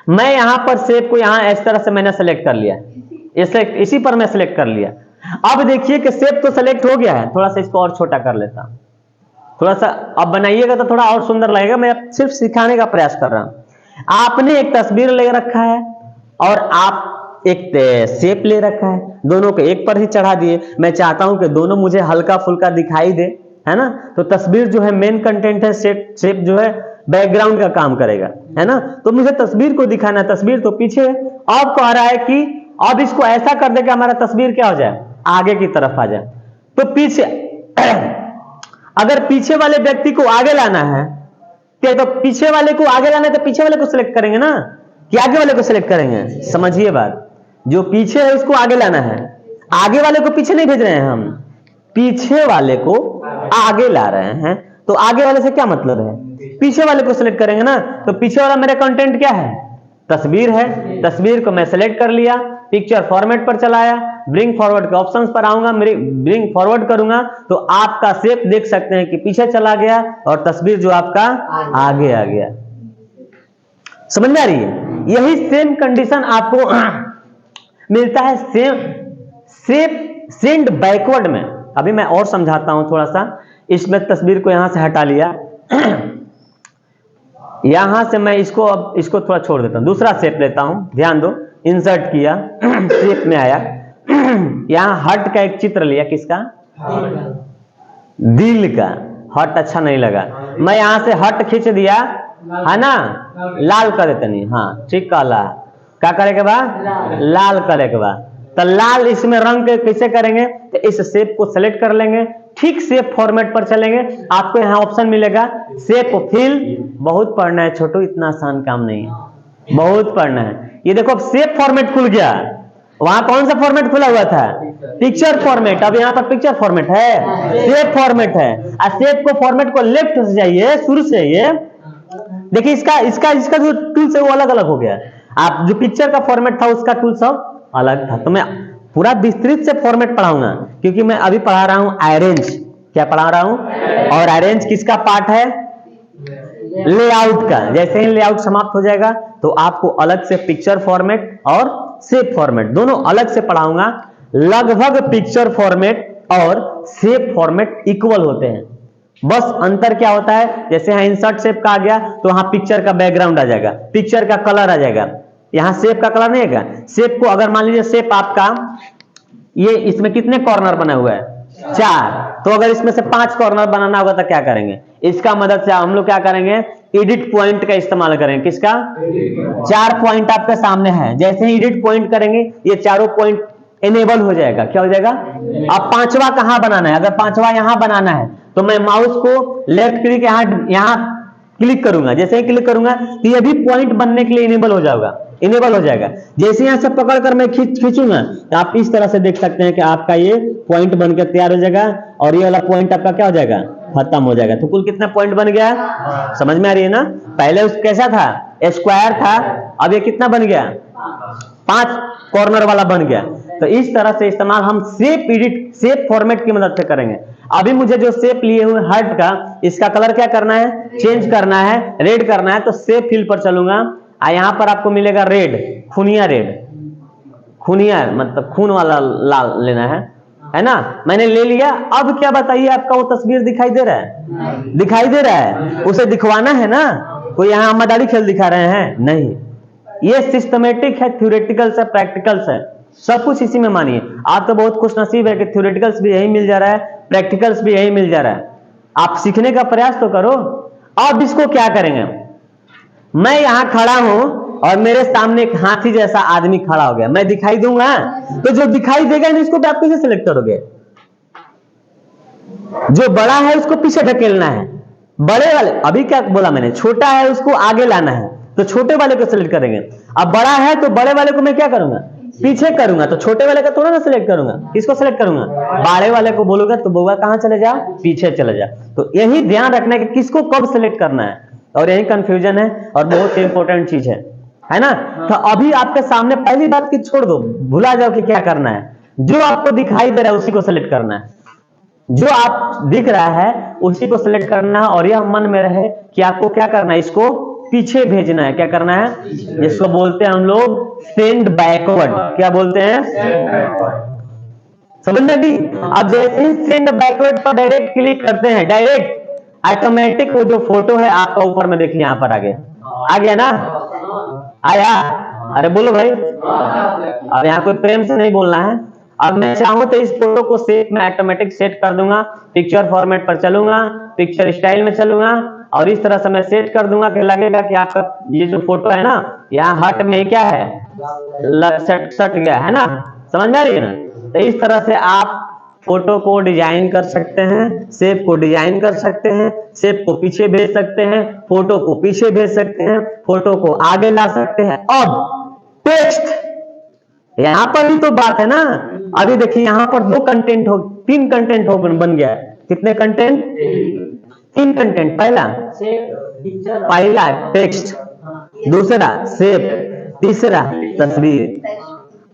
मैं यहां पर शेप को यहां इस तरह से मैंने सेलेक्ट कर लिया, इसी पर मैं सेलेक्ट कर लिया। अब देखिए कि शेप तो सेलेक्ट हो गया है, थोड़ा सा इसको और छोटा कर लेता हूं, थोड़ा सा अब बनाइएगा तो थोड़ा और सुंदर लगेगा। मैं सिर्फ सिखाने का प्रयास कर रहा हूं। आपने एक तस्वीर ले रखा है और आप एक शेप ले रखा है, दोनों को एक पर ही चढ़ा दिए। मैं चाहता हूं कि दोनों मुझे हल्का फुल्का दिखाई दे, है ना। तो तस्वीर जो है मेन कंटेंट है, शेप जो है बैकग्राउंड का काम करेगा, है ना। तो मुझे तस्वीर को दिखाना, तस्वीर तो पीछे है। अब कह रहा है कि अब इसको ऐसा कर दे कि हमारा तस्वीर क्या हो जाए, आगे की तरफ आ जाए। तो पीछे अगर पीछे वाले व्यक्ति को आगे लाना है तो पीछे वाले को आगे लाना है तो पीछे वाले को सिलेक्ट करेंगे ना, कि आगे वाले को सिलेक्ट करेंगे। समझिए बात, जो पीछे है उसको आगे लाना है, आगे वाले को पीछे नहीं भेज रहे हैं हम, पीछे वाले को आगे ला रहे हैं, तो आगे वाले से क्या मतलब है, पीछे वाले को सिलेक्ट करेंगे ना। तो पीछे वाला मेरा कंटेंट क्या है, तस्वीर है। तस्वीर को मैं सेलेक्ट कर लिया, पिक्चर फॉर्मेट पर चलाया, ब्रिंग फॉरवर्ड के ऑप्शंस पर आऊंगा, मेरी ब्रिंग फॉरवर्ड करूंगा तो आपका शेप देख सकते हैं कि पीछे चला गया और तस्वीर जो आपका आगे आ गया। समझ में आ रही है? यही सेम कंडीशन आपको मिलता है सेंड बैकवर्ड में। अभी मैं और समझाता हूं थोड़ा सा। इसमें तस्वीर को यहां से हटा लिया, यहां से मैं इसको थोड़ा छोड़ देता हूं, दूसरा शेप लेता हूं। ध्यान दो, इंसर्ट किया, शेप में आया, यहां हट का एक चित्र लिया, किसका, दिल का। हट अच्छा नहीं लगा, मैं यहां से हट खींच दिया, है ना, लाल कर देते नहीं। हाँ ठीक कहला, क्या करे के बाद, लाल करे के बाद। तो लाल इसमें रंग कैसे करेंगे, तो इस शेप को सेलेक्ट कर लेंगे, ठीक शेप फॉर्मेट पर चलेंगे, आपको यहाँ ऑप्शन मिलेगा शेप फिल। बहुत पढ़ना है छोटू, इतना आसान काम नहीं है, बहुत पढ़ना है। ये देखो शेप फॉर्मेट खुल गया, वहां कौन सा फॉर्मेट खुला हुआ था, पिक्चर फॉर्मेट। अब यहाँ पर पिक्चर फॉर्मेट है, शेप फॉर्मेट है। शेप को फॉर्मेट को लेफ्ट से जाइए, शुरू से ये देखिए, इसका जो टूल्स है वो अलग अलग हो गया। आप जो पिक्चर का फॉर्मेट था उसका टूल सब अलग था। तो मैं पूरा विस्तृत से फॉर्मेट पढ़ाऊंगा, क्योंकि मैं अभी पढ़ा रहा हूं अरेंज। क्या पढ़ा रहा हूं, और अरेंज किसका पार्ट है, लेआउट का। जैसे ही लेआउट समाप्त हो जाएगा तो आपको अलग से पिक्चर फॉर्मेट और शेप फॉर्मेट दोनों अलग से पढ़ाऊंगा। लगभग पिक्चर फॉर्मेट और शेप फॉर्मेट इक्वल होते हैं, बस अंतर क्या होता है, जैसे यहाँ इंसर्ट शेप का आ गया तो वहां पिक्चर का बैकग्राउंड आ जाएगा, पिक्चर का कलर आ जाएगा, यहाँ शेप का कलर नहीं आएगा। शेप को अगर मान लीजिए शेप आपका ये, इसमें कितने कॉर्नर बना हुआ है, 4, तो अगर इसमें से 5 कॉर्नर बनाना होगा तो क्या करेंगे, इसका मदद से हम लोग क्या करेंगे, एडिट पॉइंट का इस्तेमाल करेंगे। किसका, 4 पॉइंट आपके सामने है, जैसे ही एडिट पॉइंट करेंगे ये चारों पॉइंट इनेबल हो जाएगा। क्या हो जाएगा, अब 5वां कहां बनाना है, अगर 5वां यहां बनाना है तो मैं माउस को लेफ्ट क्लिक यहां क्लिक करूंगा, जैसे ही क्लिक करूंगा तो ये भी पॉइंट बनने के लिए इनेबल हो जाएगा। जैसे यहां से पकड़कर मैं खींचूंगा तो आप इस तरह से देख सकते हैं कि आपका ये पॉइंट बनकर तैयार हो जाएगा, और ये वाला पॉइंट आपका क्या हो जाएगा, खत्म हो जाएगा। तो कुल कितना पॉइंट बन गया, समझ में आ रही है ना। पहले उस कैसा था, स्क्वायर था, अब ये कितना बन गया, 5 कॉर्नर वाला बन गया। तो इस तरह से इस्तेमाल हम शेप फॉर्मेट की मदद से करेंगे। अभी मुझे जो शेप लिए हुए हार्ट का, इसका कलर क्या करना है, चेंज करना है, रेड करना है, तो शेप फिल पर चलूंगा। यहां पर आपको मिलेगा रेड, खूनिया रेड, खूनिया मतलब खून वाला लाल लेना है ना। मैंने ले लिया। अब क्या बताइए, आपका वो तस्वीर दिखाई दे रहा है, दिखाई दे रहा है, उसे दिखवाना है ना। कोई यहाँ मदारी खेल दिखा रहे हैं, नहीं, ये सिस्टमेटिक है, थ्योरेटिकल्स है, प्रैक्टिकल्स है, सब कुछ इसी में मानिए। आप तो बहुत खुश नसीब है कि थ्योरेटिकल्स भी यही मिल जा रहा है, प्रैक्टिकल्स भी यही मिल जा रहा है। आप सीखने का प्रयास तो करो। अब इसको क्या करेंगे, मैं यहां खड़ा हूं और मेरे सामने एक हाथी जैसा आदमी खड़ा हो गया, मैं दिखाई दूंगा, तो जो दिखाई देगा ना इसको आप कैसे सिलेक्ट करोगे, जो बड़ा है उसको पीछे ढकेलना है, बड़े वाले, अभी क्या बोला मैंने, छोटा है उसको आगे लाना है, तो छोटे वाले को सिलेक्ट करेंगे। अब बड़ा है तो बड़े वाले को मैं क्या करूंगा, पीछे करूंगा, तो छोटे वाले का थोड़ा ना सिलेक्ट करूंगा, किसको सिलेक्ट करूंगा, बड़े वाले को बोलूंगा तो बोगा कहां चले जा, पीछे चले जा। तो यही ध्यान रखना है कि किसको कब सिलेक्ट करना है, और यही कंफ्यूजन है और बहुत इंपॉर्टेंट चीज है ना। तो अभी आपके सामने पहली बात की छोड़ दो, भुला जाओ कि क्या करना है, जो आपको दिखाई दे रहा है उसी को सिलेक्ट करना है, जो आप दिख रहा है उसी को सिलेक्ट करना है, और यह मन में रहे कि आपको क्या करना है, इसको पीछे भेजना है। क्या करना है, इसको बोलते हैं हम लोग सेंड बैकवर्ड। क्या बोलते हैं, समझ में भी। अब जैसे ही सेंड बैकवर्ड पर डायरेक्ट क्लिक करते हैं, डायरेक्ट ऑटोमेटिक वो जो फोटो है आपका ऊपर में देखिए यहां पर आ गया ना, आया, अरे बोलो भाई, अब यहाँ कोई प्रेम से नहीं बोलना है। अब मैं चाहूं तो इस फोटो को सेट में ऑटोमेटिक सेट कर दूंगा, पिक्चर फॉर्मेट पर चलूंगा, पिक्चर स्टाइल में चलूंगा, और इस तरह से मैं सेट कर दूंगा कि लगेगा कि आपका ये जो फोटो है ना, यहाँ हट में क्या है, सट गया है ना, समझ में आ रही है ना। तो इस तरह से आप फोटो को डिजाइन कर सकते हैं, शेप को डिजाइन कर सकते हैं, शेप को पीछे भेज सकते हैं, फोटो को पीछे भेज सकते हैं, फोटो को आगे ला सकते हैं। अब टेक्स्ट, यहां पर भी तो बात है ना। अभी देखिए यहां पर 2 कंटेंट हो, 3 कंटेंट हो बन गया है। कितने कंटेंट? 3 कंटेंट। पहला टेक्स्ट, दूसरा शेप, तीसरा तस्वीर।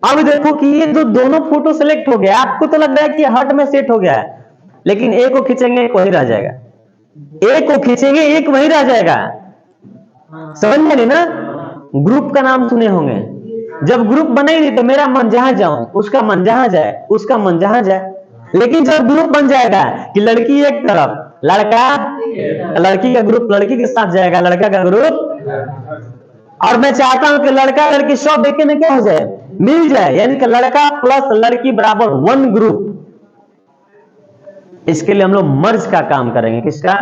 अब देखो कि ये जो दोनों फोटो सेलेक्ट हो गया, आपको तो लग रहा है कि हट में सेट हो गया है, लेकिन एक को खींचेंगे एक वही रह जाएगा, एक को खींचेंगे एक वही रह जाएगा। समझ में नहीं ना? ग्रुप का नाम सुने होंगे, जब ग्रुप बने ही नहीं तो मेरा मन जहां जाऊं, उसका मन जहां जाए, उसका मन जहां जाए। लेकिन जब ग्रुप बन जाएगा कि लड़की एक तरफ, लड़की का ग्रुप लड़की के साथ जाएगा, लड़का का ग्रुप, और मैं चाहता हूं कि लड़का लड़की सब देखे में क्या हो जाए, मिल जाए, यानी कि लड़का प्लस लड़की बराबर 1 ग्रुप। इसके लिए हम लोग मर्ज का काम करेंगे। किसका?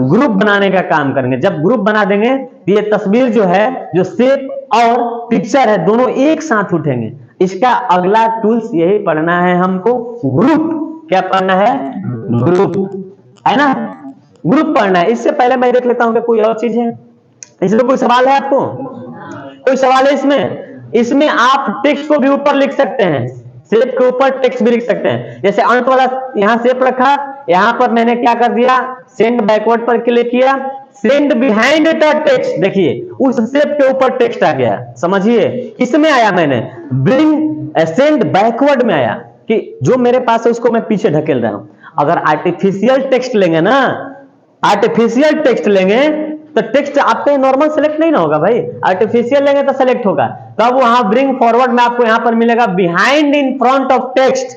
ग्रुप बनाने का काम करेंगे। जब ग्रुप बना देंगे तो ये तस्वीर जो है, जो शेप और पिक्चर है, दोनों एक साथ उठेंगे। इसका अगला टूल्स यही पढ़ना है हमको, ग्रुप। क्या पढ़ना है? ग्रुप, है ना? ग्रुप पढ़ना है। इससे पहले मैं देख लेता हूं कि कोई और चीज है इसमें। कोई सवाल है आपको? कोई सवाल है इसमें? इसमें आप टेक्स्ट को भी ऊपर लिख सकते हैं, शेप के ऊपर टेक्स्ट भी लिख सकते हैं। जैसे अंत वाला यहां शेप रखा, यहां पर मैंने क्या कर दिया, सेंड बैकवर्ड पर क्लिक किया, सेंड बिहाइंड द टेक्स्ट, देखिए उस शेप के ऊपर टेक्स्ट आ गया। समझिए, इसमें आया मैंने ब्रिंग सेंड बैकवर्ड में आया कि जो मेरे पास है उसको मैं पीछे ढकेल रहा हूं। अगर आर्टिफिशियल टेक्स्ट लेंगे ना, आर्टिफिशियल टेक्स्ट लेंगे तो टेक्स्ट आपके नॉर्मल सेलेक्ट नहीं ना होगा भाई, आर्टिफिशियल लेंगे तो सेलेक्ट होगा। तब वहां ब्रिंग फॉरवर्ड में आपको यहां पर मिलेगा behind in front of text,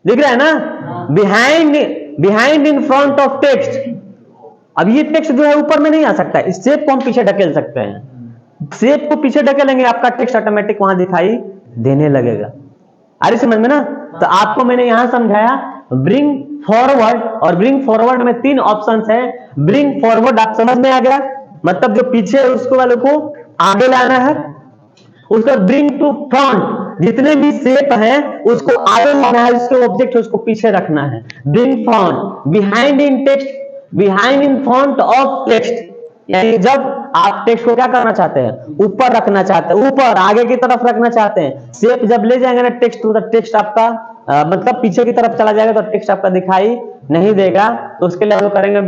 दिख रहा है ना? Behind in front of text. अब ये टेक्स्ट जो है ऊपर में नहीं आ सकता, इस शेप को हम पीछे ढकेल सकते हैं। शेप को पीछे ढकेलेंगे, आपका टेक्स्ट ऑटोमेटिक वहां दिखाई देने लगेगा। आ रही समझ में ना? तो आपको मैंने यहां समझाया ब्रिंग फॉरवर्ड, और ब्रिंग फॉरवर्ड में 3 ऑप्शंस है। ब्रिंग फॉरवर्ड आप समझ में आ गया, मतलब जो पीछे है उसको वाले को आगे लाना है। उसका ब्रिंग टू फ्रंट, जितने भी शेप है उसको आगे लाना है, उसके ऑब्जेक्ट है उसको पीछे रखना है। Bring front, behind in text, behind in front of text, यानी जब आप टेक्स्ट को क्या करना चाहते हैं, ऊपर रखना चाहते हैं, ऊपर आगे की तरफ रखना चाहते हैं। शेप जब ले जाएंगे ना टेक्स्ट, तो टेक्स्ट आपका मतलब पीछे की तरफ चला जाएगा, तो टेक्स्ट आपका दिखाई नहीं देगा। तो उसके लिए हम करेंगे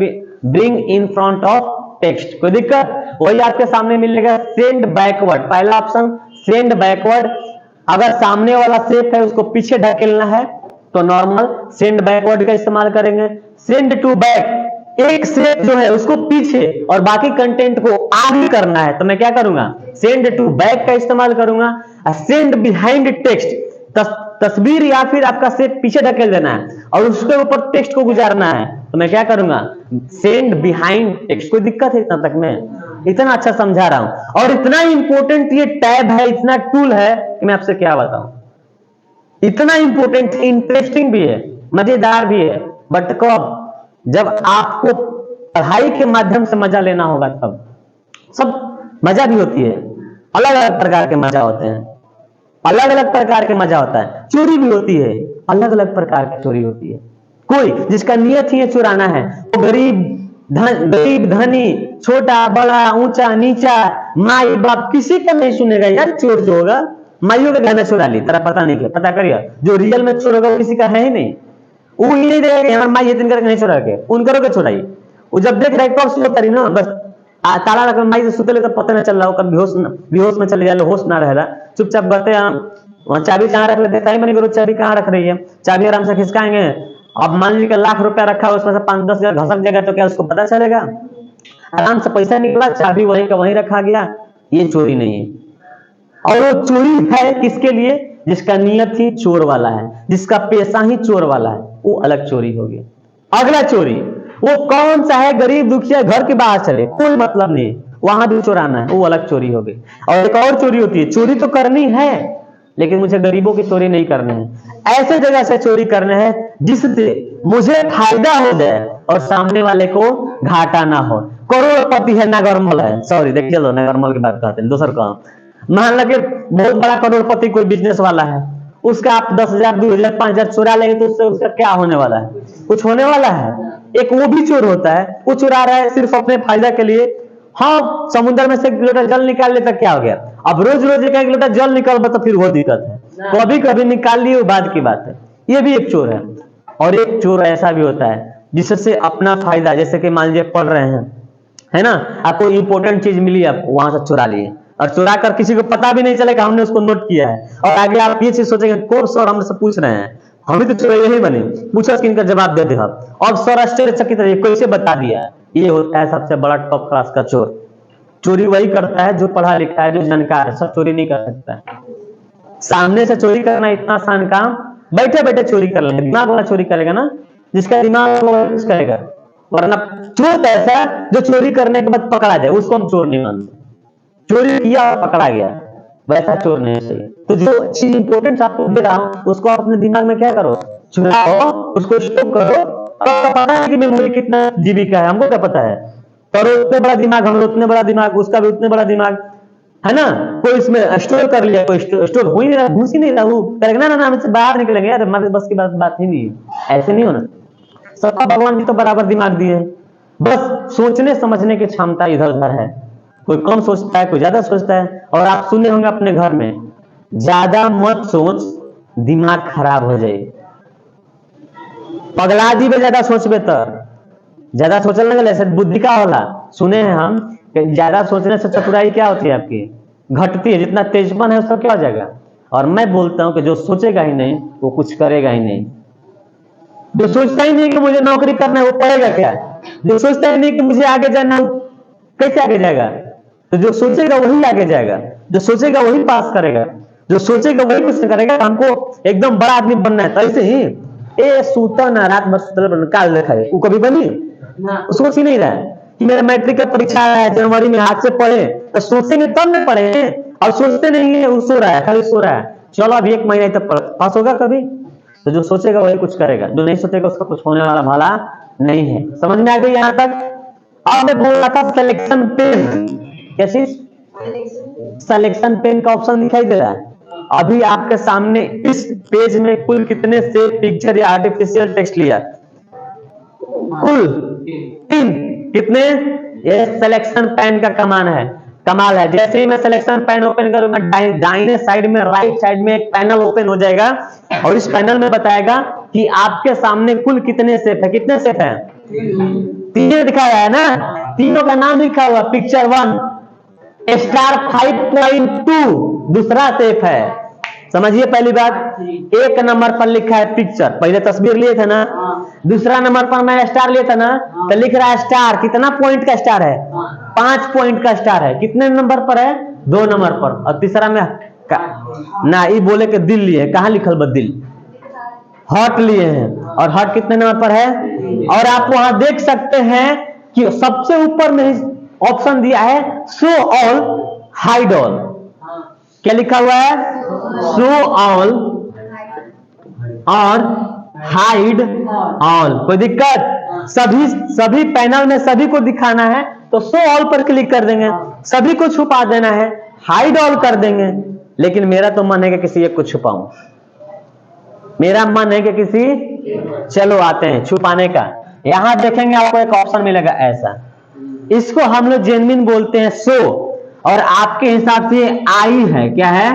bring in front of text. कोई दिक्कत? वही आपके सामने मिलेगा सेंड बैकवर्ड, पहला ऑप्शन सेंड बैकवर्ड। अगर सामने वाला शेप है उसको पीछे ढकेलना है तो नॉर्मल सेंड बैकवर्ड का इस्तेमाल करेंगे। सेंड टू बैक, एक शेप जो है उसको पीछे और बाकी कंटेंट को आगे करना है, तो मैं क्या करूंगा, सेंड टू बैक का इस्तेमाल करूंगा। सेंड बिहाइंड टेक्स्ट, तस्वीर या फिर आपका शेप पीछे ढकेल देना है और उसके ऊपर टेक्स्ट को गुजारना है, तो मैं क्या करूंगा, सेंड बिहाइंड टेक्स्ट। कोई दिक्कत है इतना तक में? इतना अच्छा समझा रहा हूं। और इतना इंपॉर्टेंट ये टैब है, इतना टूल है कि मैं आपसे क्या बताऊं। इतना इंपॉर्टेंट, इंटरेस्टिंग भी है, मजेदार भी है, बट कब? जब आपको पढ़ाई के माध्यम से मजा लेना होगा तब। सब मजा भी होती है, अलग अलग प्रकार के मजा होते हैं, अलग अलग प्रकार के मजा होता है। चोरी भी होती है, अलग अलग प्रकार की चोरी होती है। कोई जिसका नियत ही है चुराना है, वो गरीब धनी, छोटा बड़ा, ऊंचा नीचा, माई बाप, किसी का नहीं सुनेगा यार। चोर जो होगा माइयों के गहना चुरा ली, तेरा पता नहीं क्या, पता करिए। जो रियल में चोर होगा वो किसी का है ही नहीं, वो ही नहीं देगा कि हमारे माई दिन करके नहीं चुरा के, उन करो के चुराई। वो जब देख रहा है टॉक्स होता रही ना, बस ताला रख माई से सुतले तो पता नहीं चल रहा हो, कभी बेहोश में चले जाए, होश ना रहेगा, चुपचाप बते वहां चाबी कहाँ रख लेते हैं, मैंने चाबी कहाँ रख रही है, चाबी आराम से खिसकाएंगे। अब मान लीजिए लाख रुपया रखा है, उसमें से 5-10 हजार घसक जाएगा तो क्या उसको पता चलेगा? आराम से पैसा निकला, चाबी वहीं का वहीं रखा गया, ये चोरी नहीं है। और वो चोरी है किसके लिए? जिसका नियत ही चोर वाला है, जिसका पेशा ही चोर वाला है, वो अलग चोरी होगी। अगला चोरी वो कौन सा है, गरीब दुखिया घर के बाहर चले, कोई मतलब नहीं, वहां भी चुराना है, वो अलग चोरी होगी। और एक और चोरी होती है, चोरी तो करनी है लेकिन मुझे गरीबों की चोरी नहीं करनी है, ऐसे जगह से चोरी करना है जिससे मुझे फायदा हो जाए और सामने वाले को घाटा ना हो। करोड़पति है ना नॉर्मल है, सॉरी देखिए लो नॉर्मल की बात करते हैं, दूसर काम। मान लगे बहुत बड़ा करोड़पति कोई बिजनेस वाला है, उसका आप 10,000 2,000 5,000 चुरा लेंगे तो उससे उसका क्या होने वाला है? कुछ होने वाला है? एक वो भी चोर होता है, वो चुरा रहा है सिर्फ अपने फायदा के लिए। हाँ, समुद्र में से 1 लोटा जल निकाल ले तो क्या हो गया? अब रोज रोज 1 लोटा जल निकाल तो फिर वो दिक्कत है, कभी कभी निकाल लिए वो बाद की बात है। ये भी एक चोर है। और एक चोर ऐसा भी होता है जिससे अपना फायदा, जैसे कि मान लीजिए पढ़ रहे हैं, है ना, आपको इंपॉर्टेंट चीज मिली, आप वहां से चुरा लिए, और चुरा कर किसी को पता भी नहीं चलेगा हमने उसको नोट किया है, और आगे आप ये चीज सोचेंगे कोर्स सर हमसे पूछ रहे हैं, हम भी तो चोर यही बने, पूछो स्क्रीन का जवाब दे दे आप, और सर आश्चर्यचकित रहिए कैसे बता दिया। ये होता है सबसे बड़ा टॉप क्लास का चोर। चोरी वही करता है जो पढ़ा लिखा है, जो जानकार है, सब चोरी नहीं कर सकता है। सामने से चोरी करना इतना आसान काम, बैठे बैठे चोरी कर लेंगे, दिमाग वाला चोरी करेगा ना, जिसका दिमाग करेगा। वरना चोर ऐसा जो चोरी करने के बाद पकड़ा जाए उसको हम चोर नहीं मानते, चोरी किया और पकड़ा गया, वैसा चोर नहीं चाहिए। तो जो चीज इंपॉर्टेंट आपको दे रहा हूं उसको अपने दिमाग में क्या करो, चुराओ, उसको स्टॉप करो। आपको पता है कि मेमोरी कितना जीबी का है, हमको क्या पता है, करो उतने बड़ा दिमाग, हम उतने बड़ा दिमाग, उसका भी उतने बड़ा दिमाग, है ना। कोई इसमें स्टोर कर लिया, कोई स्टोर हो ही नहीं रहा, घुस ही नहीं रहा, वो करेगा ना हमसे बाहर निकलेंगे यार, हमारे बस की बात ही नहीं है, ऐसे नहीं होना। सबका भगवान जी तो बराबर दिमाग दिए हैं, बस सोचने समझने की क्षमता इधर उधर है, कोई कम सोचता है, कोई ज्यादा सोचता है। और आप सुने होंगे अपने घर में, ज्यादा मत सोच, दिमाग खराब हो जाए, पगला दी में ज्यादा सोचबे तो, ज्यादा सोचने लगे ऐसे बुद्धि का होला। सुने हैं हम कि ज्यादा सोचने से चतुराई क्या होती है आपकी, घटती है, जितना तेजपन है उसका क्या हो जाएगा। और मैं बोलता हूं कि जो सोचेगा ही नहीं वो कुछ करेगा ही नहीं, जो सोचता ही नहीं कि मुझे नौकरी करना है वो पढ़ेगा क्या, जो सोचता ही नहीं कि मुझे आगे जाना है कैसे आगे जाएगा। तो जो सोचेगा वही आगे जाएगा, जो सोचेगा वही पास करेगा, जो सोचेगा वही कुछ करेगा। हमको एकदम बड़ा आदमी बनना है, तो ऐसे ही ए सूता ना रात भर सुतल काल देखा है, वो कभी बनी सोच ही नहीं रहा है कि मेरा मैट्रिक का परीक्षा है जनवरी में, हाथ से पढ़े तो सोचेंगे तब न पढ़े, और सोचते नहीं है, वो सो रहा है, खाली सो रहा है, चलो अभी 1 महीना तक पास होगा कभी। तो जो सोचेगा वही कुछ करेगा, जो नहीं सोचेगा उसका कुछ होने वाला भला नहीं है। समझ में आ गई यहाँ तक। अब मैं बोल रहा था सिलेक्शन पेन, कैसी सिलेक्शन पेन का ऑप्शन दिखाई दे रहा है अभी आपके सामने। इस पेज में कुल कितने से पिक्चर या आर्टिफिशियल टेक्स्ट लिया, कुल 3। कितने, ये सिलेक्शन पेन का कमाल है। जैसे ही मैं सिलेक्शन पेन ओपन करूंगा, दाहिने साइड में, राइट साइड में एक पैनल ओपन हो जाएगा, और इस पैनल में बताएगा कि आपके सामने कुल कितने सेट है। कितने सेट है, 3 दिखाया है ना, तीनों का नाम लिखा हुआ, पिक्चर 1 स्टार 5.2 दूसरा सेट है। समझिए पहली बात, 1 नंबर पर लिखा है पिक्चर, पहले तस्वीर लिए थे ना, दूसरा नंबर पर मैं स्टार लिया था ना, तो लिख रहा है स्टार, कितना पॉइंट का स्टार है, 5 पॉइंट का स्टार है। कितने नंबर पर है, 2 नंबर पर। और तीसरा में ना ये बोले कि दिल लिए, कहां लिखल बा दिल, हार्ट लिए हैं, और हार्ट कितने नंबर पर है। और आप वहां देख सकते हैं कि सबसे ऊपर में ऑप्शन दिया है शो ऑल हाइड ऑल। क्या लिखा हुआ है, शो ऑल और हाइड ऑल। कोई दिक्कत, सभी पैनल में सभी को दिखाना है तो शो ऑल पर क्लिक कर देंगे, सभी को छुपा देना है हाइड ऑल कर देंगे। लेकिन मेरा तो मन है कि किसी एक को छुपाऊं, मेरा मन है कि किसी, चलो आते हैं छुपाने का। यहां देखेंगे आपको एक ऑप्शन मिलेगा ऐसा, इसको हम लोग जेन्युइन बोलते हैं शो, और आपके हिसाब से आई है, क्या है,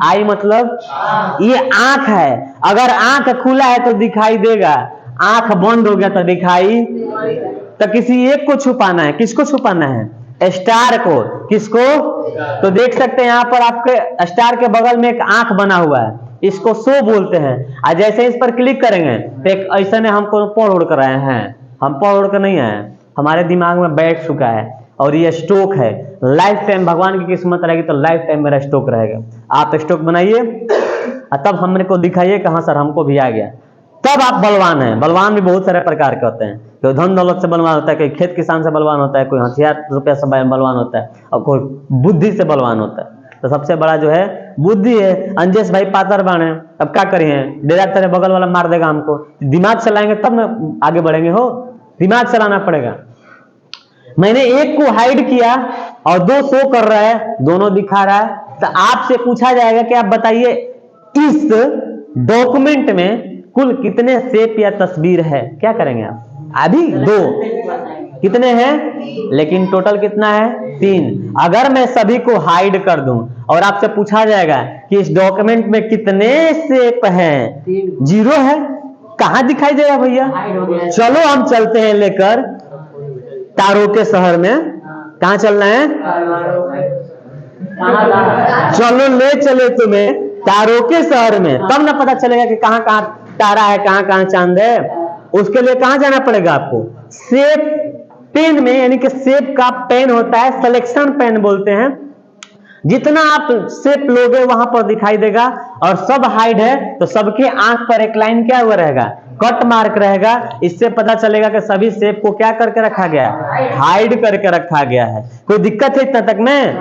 आई मतलब ये आंख है। अगर आंख खुला है तो दिखाई देगा, आंख बंद हो गया तो दिखाई। तो किसी एक को छुपाना है, किसको छुपाना है, स्टार को। किसको, तो देख सकते हैं यहाँ पर आपके स्टार के बगल में एक आंख बना हुआ है, इसको शो बोलते हैं। और जैसे इस पर क्लिक करेंगे तो एक ऐसा ने हमको पढ़ उड़ कर आए हैं, हम पढ़ उड़ कर नहीं आए, हमारे दिमाग में बैठ चुका है, और ये स्टॉक है। लाइफ टाइम भगवान की किस्मत रहेगी तो लाइफ टाइम मेरा स्टॉक रहेगा। आप स्टॉक बनाइए और तब हमने को दिखाइए कहां सर हमको भी आ गया, तब आप बलवान हैं। बलवान भी बहुत सारे प्रकार के होते हैं, कोई धन दौलत से बलवान होता है, कोई खेत किसान से बलवान होता है, कोई हथियार रुपया से बलवान होता है, और कोई बुद्धि से बलवान होता है। तो सबसे बड़ा जो है बुद्धि है। अंजेश भाई पातर बाण है, अब क्या करिए, डेरा तेरे बगल वाला मार देगा हमको। दिमाग चलाएंगे तब ना आगे बढ़ेंगे, हो दिमाग चलाना पड़ेगा। मैंने एक को हाइड किया और 2 शो कर रहा है, दोनों दिखा रहा है, तो आपसे पूछा जाएगा कि आप बताइए इस डॉक्यूमेंट में कुल कितने शेप या तस्वीर है। क्या करेंगे आप, अभी 2 कितने हैं, लेकिन टोटल कितना है, 3। अगर मैं सभी को हाइड कर दूं और आपसे पूछा जाएगा कि इस डॉक्यूमेंट में कितने शेप हैं, 0 है, कहाँ दिखाई दे रहा भैया? चलो हम चलते हैं लेकर तारों के शहर में। कहाँ चलना है? चलो ले चले तुम्हें तारों के शहर में, तब ना पता चलेगा कि कहाँ कहाँ तारा है, कहाँ कहाँ चांद है। उसके लिए कहाँ जाना पड़ेगा आपको? शेप पेन में, यानी कि शेप का पेन होता है, सिलेक्शन पेन बोलते हैं। जितना आप शेप लोगे वहां पर दिखाई देगा, और सब हाइड है तो सबके आंख पर एक लाइन क्या हुआ रहेगा? कट मार्क रहेगा। इससे पता चलेगा कि सभी शेप को क्या करके रखा गया है? हाइड करके रखा गया है। कोई दिक्कत है इतना तक में?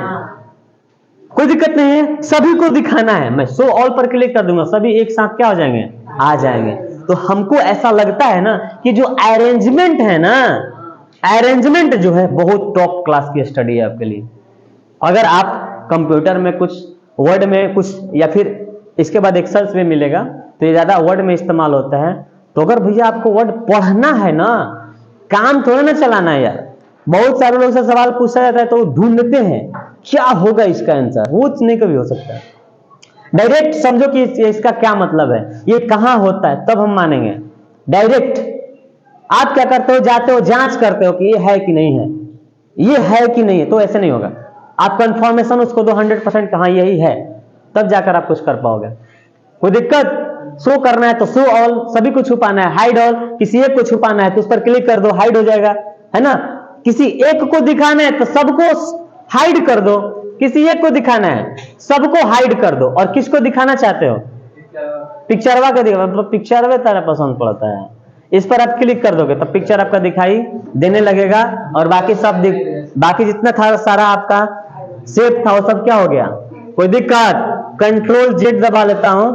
कोई दिक्कत नहीं है, सभी को दिखाना है। मैं शो ऑल पर क्लिक कर दूंगा, सभी एक साथ क्या हो जाएंगे? आ जाएंगे। तो हमको ऐसा लगता है ना कि जो अरेंजमेंट है ना, अरेंजमेंट जो है बहुत टॉप क्लास की स्टडी है आपके लिए। अगर आप कंप्यूटर में कुछ, वर्ड में कुछ, या फिर इसके बाद एक्सेल्स में मिलेगा तो ये ज्यादा वर्ड में इस्तेमाल होता है। तो अगर भैया आपको वर्ड पढ़ना है ना, काम थोड़ा ना चलाना है यार। बहुत सारे लोग से सवाल पूछा जाता है तो ढूंढते हैं क्या होगा इसका आंसर, वो नहीं कभी हो सकता। डायरेक्ट समझो कि इसका क्या मतलब है, ये कहां होता है, तब हम मानेंगे। डायरेक्ट आप क्या करते हो? जाते हो, जांच करते हो कि ये है कि नहीं है, ये है कि नहीं है, तो ऐसे नहीं होगा। आप कंफर्मेशन उसको दो 100% कहां यही है, तब जाकर आप कुछ कर पाओगे। कोई दिक्कत? शो करना है तो शो ऑल, सभी को छुपाना है, हाइड ऑल, किसी एक को छुपाना है तो उस पर क्लिक कर दो, हाइड हो जाएगा, है ना। किसी एक को दिखाना है तो सबको हाइड कर दो, किसी एक को दिखाना है सबको हाइड कर दो। और किसको दिखाना चाहते हो? पिक्चरवा के दिखा, मतलब पिक्चरवे तारा पसंद पड़ता है, इस पर आप क्लिक कर दोगे तब पिक्चर आपका दिखाई देने लगेगा। और बाकी सब बाकी जितना था सारा आपका शेप था वो सब क्या हो गया? कोई दिक्कत? कंट्रोल जेड दबा लेता हूं।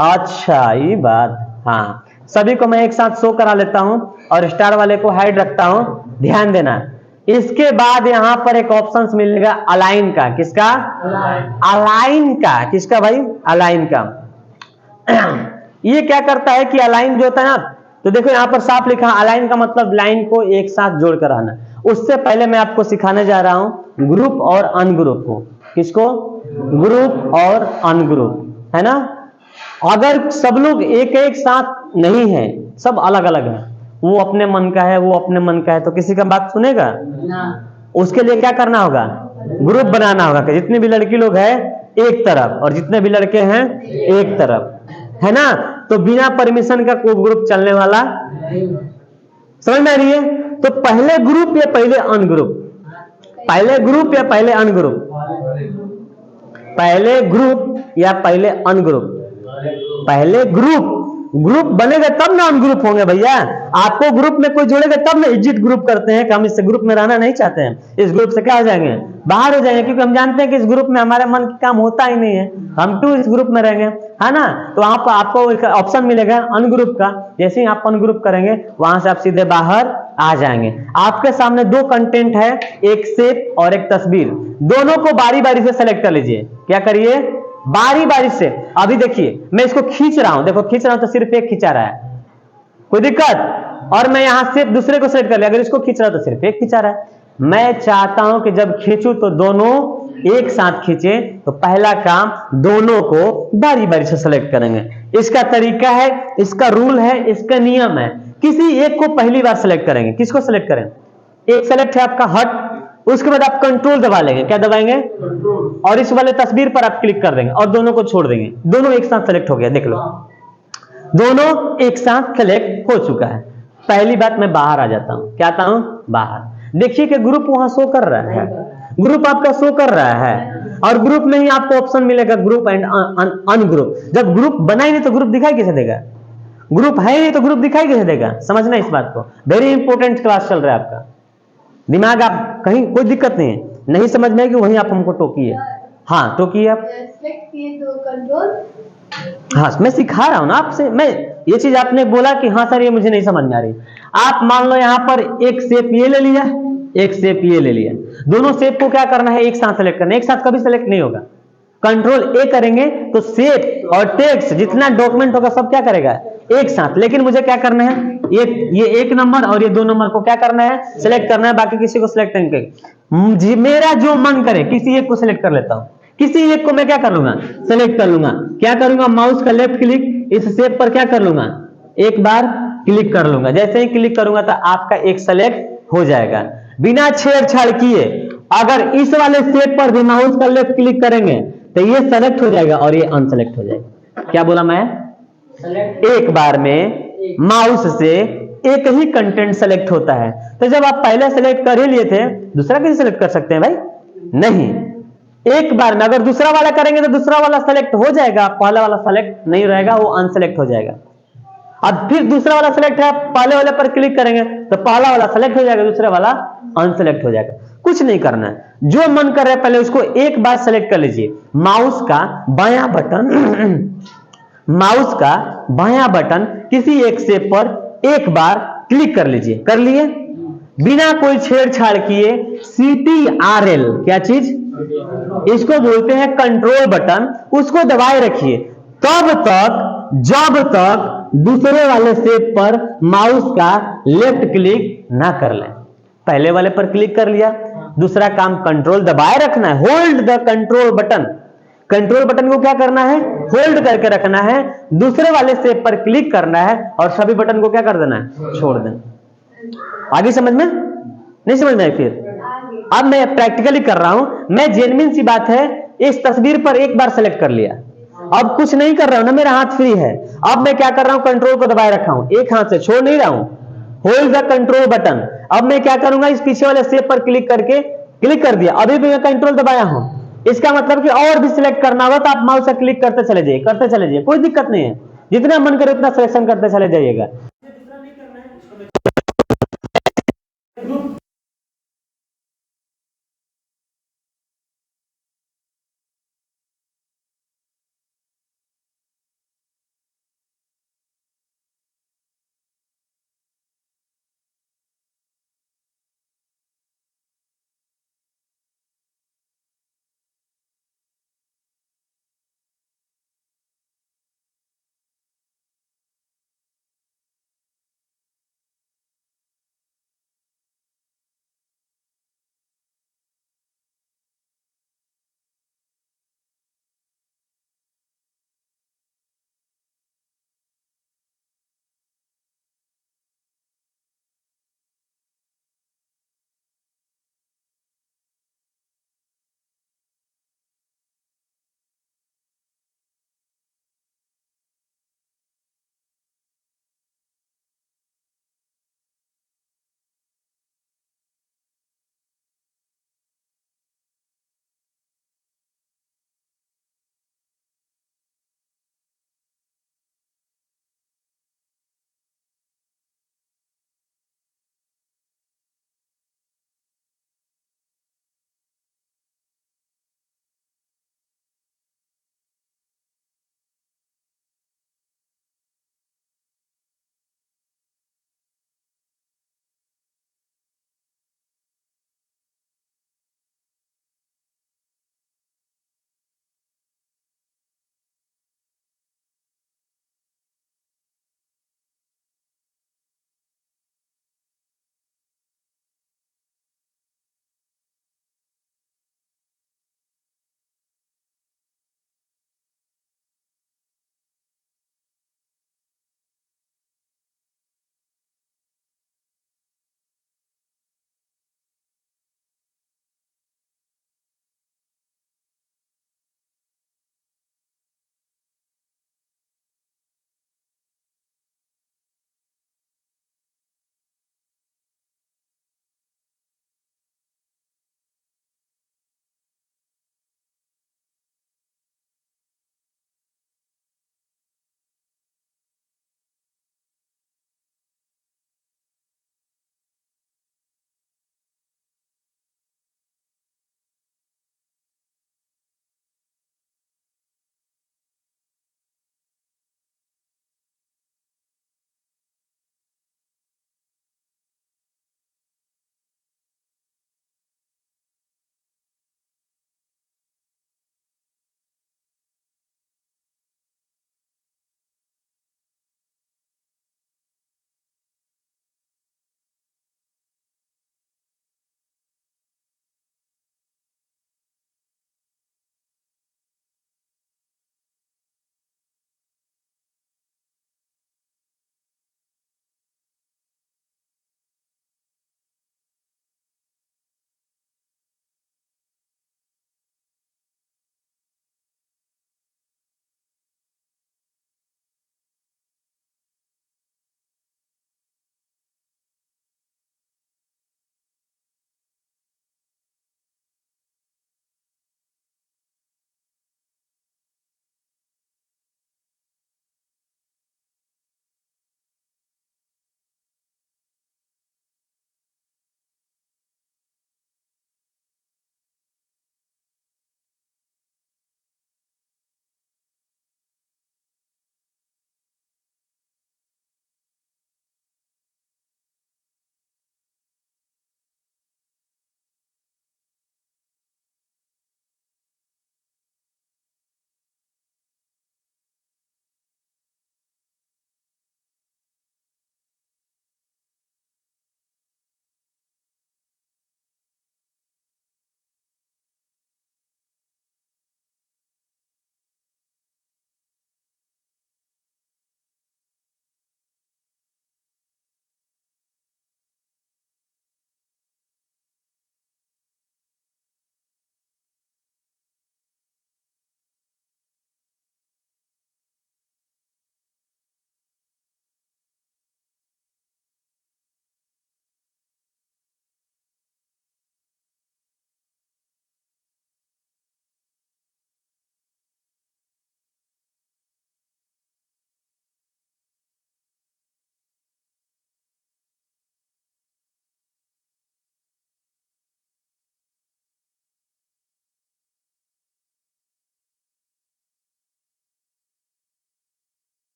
अच्छा ये बात, हाँ, सभी को मैं एक साथ शो करा लेता हूं और स्टार वाले को हाइड रखता हूं। ध्यान देना, इसके बाद यहां पर एक ऑप्शन मिलेगा अलाइन का। किसका? अलाइन का। किसका भाई? अलाइन का। ये क्या करता है कि अलाइन जो होता है ना, तो देखो यहां पर साफ लिखा अलाइन का मतलब लाइन को एक साथ जोड़कर आना। उससे पहले मैं आपको सिखाने जा रहा हूं ग्रुप और अनग्रुप को। किसको? ग्रुप और अनग्रुप, है ना। अगर सब लोग एक एक साथ नहीं है, सब अलग अलग है, वो अपने मन का है, वो अपने मन का है, तो किसी का बात सुनेगा ना। उसके लिए क्या करना होगा? ग्रुप बनाना होगा कि जितने भी लड़की लोग हैं एक तरफ और जितने भी लड़के हैं एक तरफ, है ना। तो बिना परमिशन का कोई ग्रुप चलने वाला समझ में आ रही है? तो पहले ग्रुप या पहले अनग्रुप? पहले ग्रुप या पहले अनग्रुप? पहले ग्रुप या पहले अनग्रुप? पहले ग्रुप। ग्रुप बनेगा तब ना अनग्रुप होंगे भैया। आपको ग्रुप में कोई जोड़ेगा तब ना एग्जिट ग्रुप करते हैं कि हम इस ग्रुप में रहना नहीं चाहते हैं, इस ग्रुप से क्या हो जाएंगे? बाहर हो जाएंगे, क्योंकि हम जानते हैं कि इस ग्रुप में हमारे मन का काम होता ही नहीं है, हम क्यों इस ग्रुप में रहेंगे, है ना। तो आपको एक ऑप्शन मिलेगा अनग्रुप का। जैसे ही आप अनग्रुप करेंगे वहां से आप सीधे बाहर आ जाएंगे। आपके सामने दो कंटेंट है, एक शेप और एक तस्वीर। दोनों को बारी बारी से सेलेक्ट कर लीजिए। क्या करिए? बारी बारी से। अभी देखिए मैं इसको खींच रहा हूं, देखो खींच रहा हूं तो सिर्फ एक खींचा रहा है, कोई दिक्कत? और मैं यहां से दूसरे को सेलेक्ट कर लिया, अगर इसको खींच रहा हूं तो सिर्फ एक खींचा रहा है। मैं चाहता हूं कि जब खींचूं तो दोनों एक साथ खींचे। तो पहला काम, दोनों को बारी बारी से सेलेक्ट करेंगे। इसका तरीका है, इसका रूल है, इसका नियम है। किसी एक को पहली बार सेलेक्ट करेंगे। किसको सेलेक्ट करें? एक सेलेक्ट है आपका हट, उसके बाद आप कंट्रोल दबा लेंगे। क्या दबाएंगे? और इस वाले तस्वीर पर आप क्लिक कर देंगे और दोनों को छोड़ देंगे। दोनों एक साथ सेलेक्ट हो गया, देख लो, दोनों एक साथ सेलेक्ट हो चुका है। पहली बात, मैं बाहर आ जाता हूं। क्या आता हूं? बाहर। देखिए कि ग्रुप वहां शो कर रहा है, ग्रुप आपका शो कर रहा है। और ग्रुप में ही आपको ऑप्शन मिलेगा ग्रुप एंड अनग्रुप। जब ग्रुप बना ही नहीं तो ग्रुप दिखाई कैसे देगा? ग्रुप है नहीं तो ग्रुप दिखाई कैसे देगा? समझना इस बात को, वेरी इंपॉर्टेंट क्लास चल रहा है आपका। दिमाग आप कहीं, कोई दिक्कत नहीं है, नहीं समझ में कि वहीं आप हमको टोकिए। हाँ टोकिए आप। हाँ मैं सिखा रहा हूं ना आपसे। मैं ये चीज आपने बोला कि हाँ सर ये मुझे नहीं समझ में आ रही। आप मान लो यहाँ पर एक शेप ये ले लिया, एक शेप ये ले लिया। दोनों शेप को क्या करना है? एक साथ सेलेक्ट करना है। एक साथ कभी सेलेक्ट नहीं होगा। कंट्रोल ए करेंगे तो शेप और टेक्स्ट जितना डॉक्यूमेंट होगा सब क्या करेगा? एक साथ। लेकिन मुझे क्या करना है? ये एक नंबर और ये 2 नंबर को क्या करना है? सिलेक्ट करना है। बाकी किसी को सिलेक्ट नहीं करेंगे। मेरा जो मन करे किसी एक को सिलेक्ट कर लेता हूं। किसी एक को मैं क्या कर लूंगा? सेलेक्ट कर लूंगा। क्या करूंगा? माउस का लेफ्ट क्लिक, इस शेप पर क्या कर लूंगा? एक बार क्लिक कर लूंगा, जैसे ही क्लिक करूंगा तो आपका एक सेलेक्ट हो जाएगा बिना छेड़छाड़ किए। अगर इस वाले शेप पर भी माउस का लेफ्ट क्लिक करेंगे तो ये सेलेक्ट हो जाएगा और ये अनसेलेक्ट हो जाएगा। क्या बोला मैं? एक बार में माउस से एक ही कंटेंट सेलेक्ट होता है। तो जब आप पहले सेलेक्ट कर ही लिए थे, दूसरा कैसे सेलेक्ट कर सकते हैं भाई? नहीं, एक बार में अगर दूसरा वाला करेंगे तो दूसरा वाला सेलेक्ट हो जाएगा, पहला वाला सेलेक्ट नहीं रहेगा, वो अनसेलेक्ट हो जाएगा। अब फिर दूसरा वाला सेलेक्ट है, पहले वाले पर क्लिक करेंगे तो पहला वाला सेलेक्ट हो जाएगा, दूसरा वाला अनसेलेक्ट हो जाएगा। कुछ नहीं करना है, जो मन कर रहा है पहले उसको एक बार सेलेक्ट कर लीजिए। माउस का बायां बटन माउस का बायां बटन किसी एक शेप पर एक बार क्लिक कर लीजिए। कर लिए? बिना कोई छेड़छाड़ किए CTRL, क्या चीज? इसको बोलते हैं कंट्रोल बटन, उसको दबाए रखिए तब तक जब तक दूसरे वाले शेप पर माउस का लेफ्ट क्लिक ना कर लें। पहले वाले पर क्लिक कर लिया, दूसरा काम कंट्रोल दबाए रखना है, hold the control button. Control button को क्या करना है? होल्ड करके रखना है, दूसरे वाले शेप पर क्लिक करना है और सभी बटन को क्या कर देना है? छोड़ देना। आगे समझ में? नहीं समझ में? फिर अब मैं प्रैक्टिकली कर रहा हूं, मैं जेन्युइन सी बात है, इस तस्वीर पर एक बार सेलेक्ट कर लिया, अब कुछ नहीं कर रहा हूं ना, मेरा हाथ फ्री है। अब मैं क्या कर रहा हूं? कंट्रोल को दबाए रखा हूं, एक हाथ से छोड़ नहीं रहा हूं, होल्ड द कंट्रोल बटन। अब मैं क्या करूंगा? इस पीछे वाले शेप पर क्लिक करके क्लिक कर दिया, अभी भी मैं कंट्रोल दबाया हूं। इसका मतलब कि और भी सिलेक्ट करना होगा तो आप माउस से क्लिक करते चले जाइए, कोई दिक्कत नहीं है, जितना मन करे उतना सिलेक्शन करते चले जाइएगा।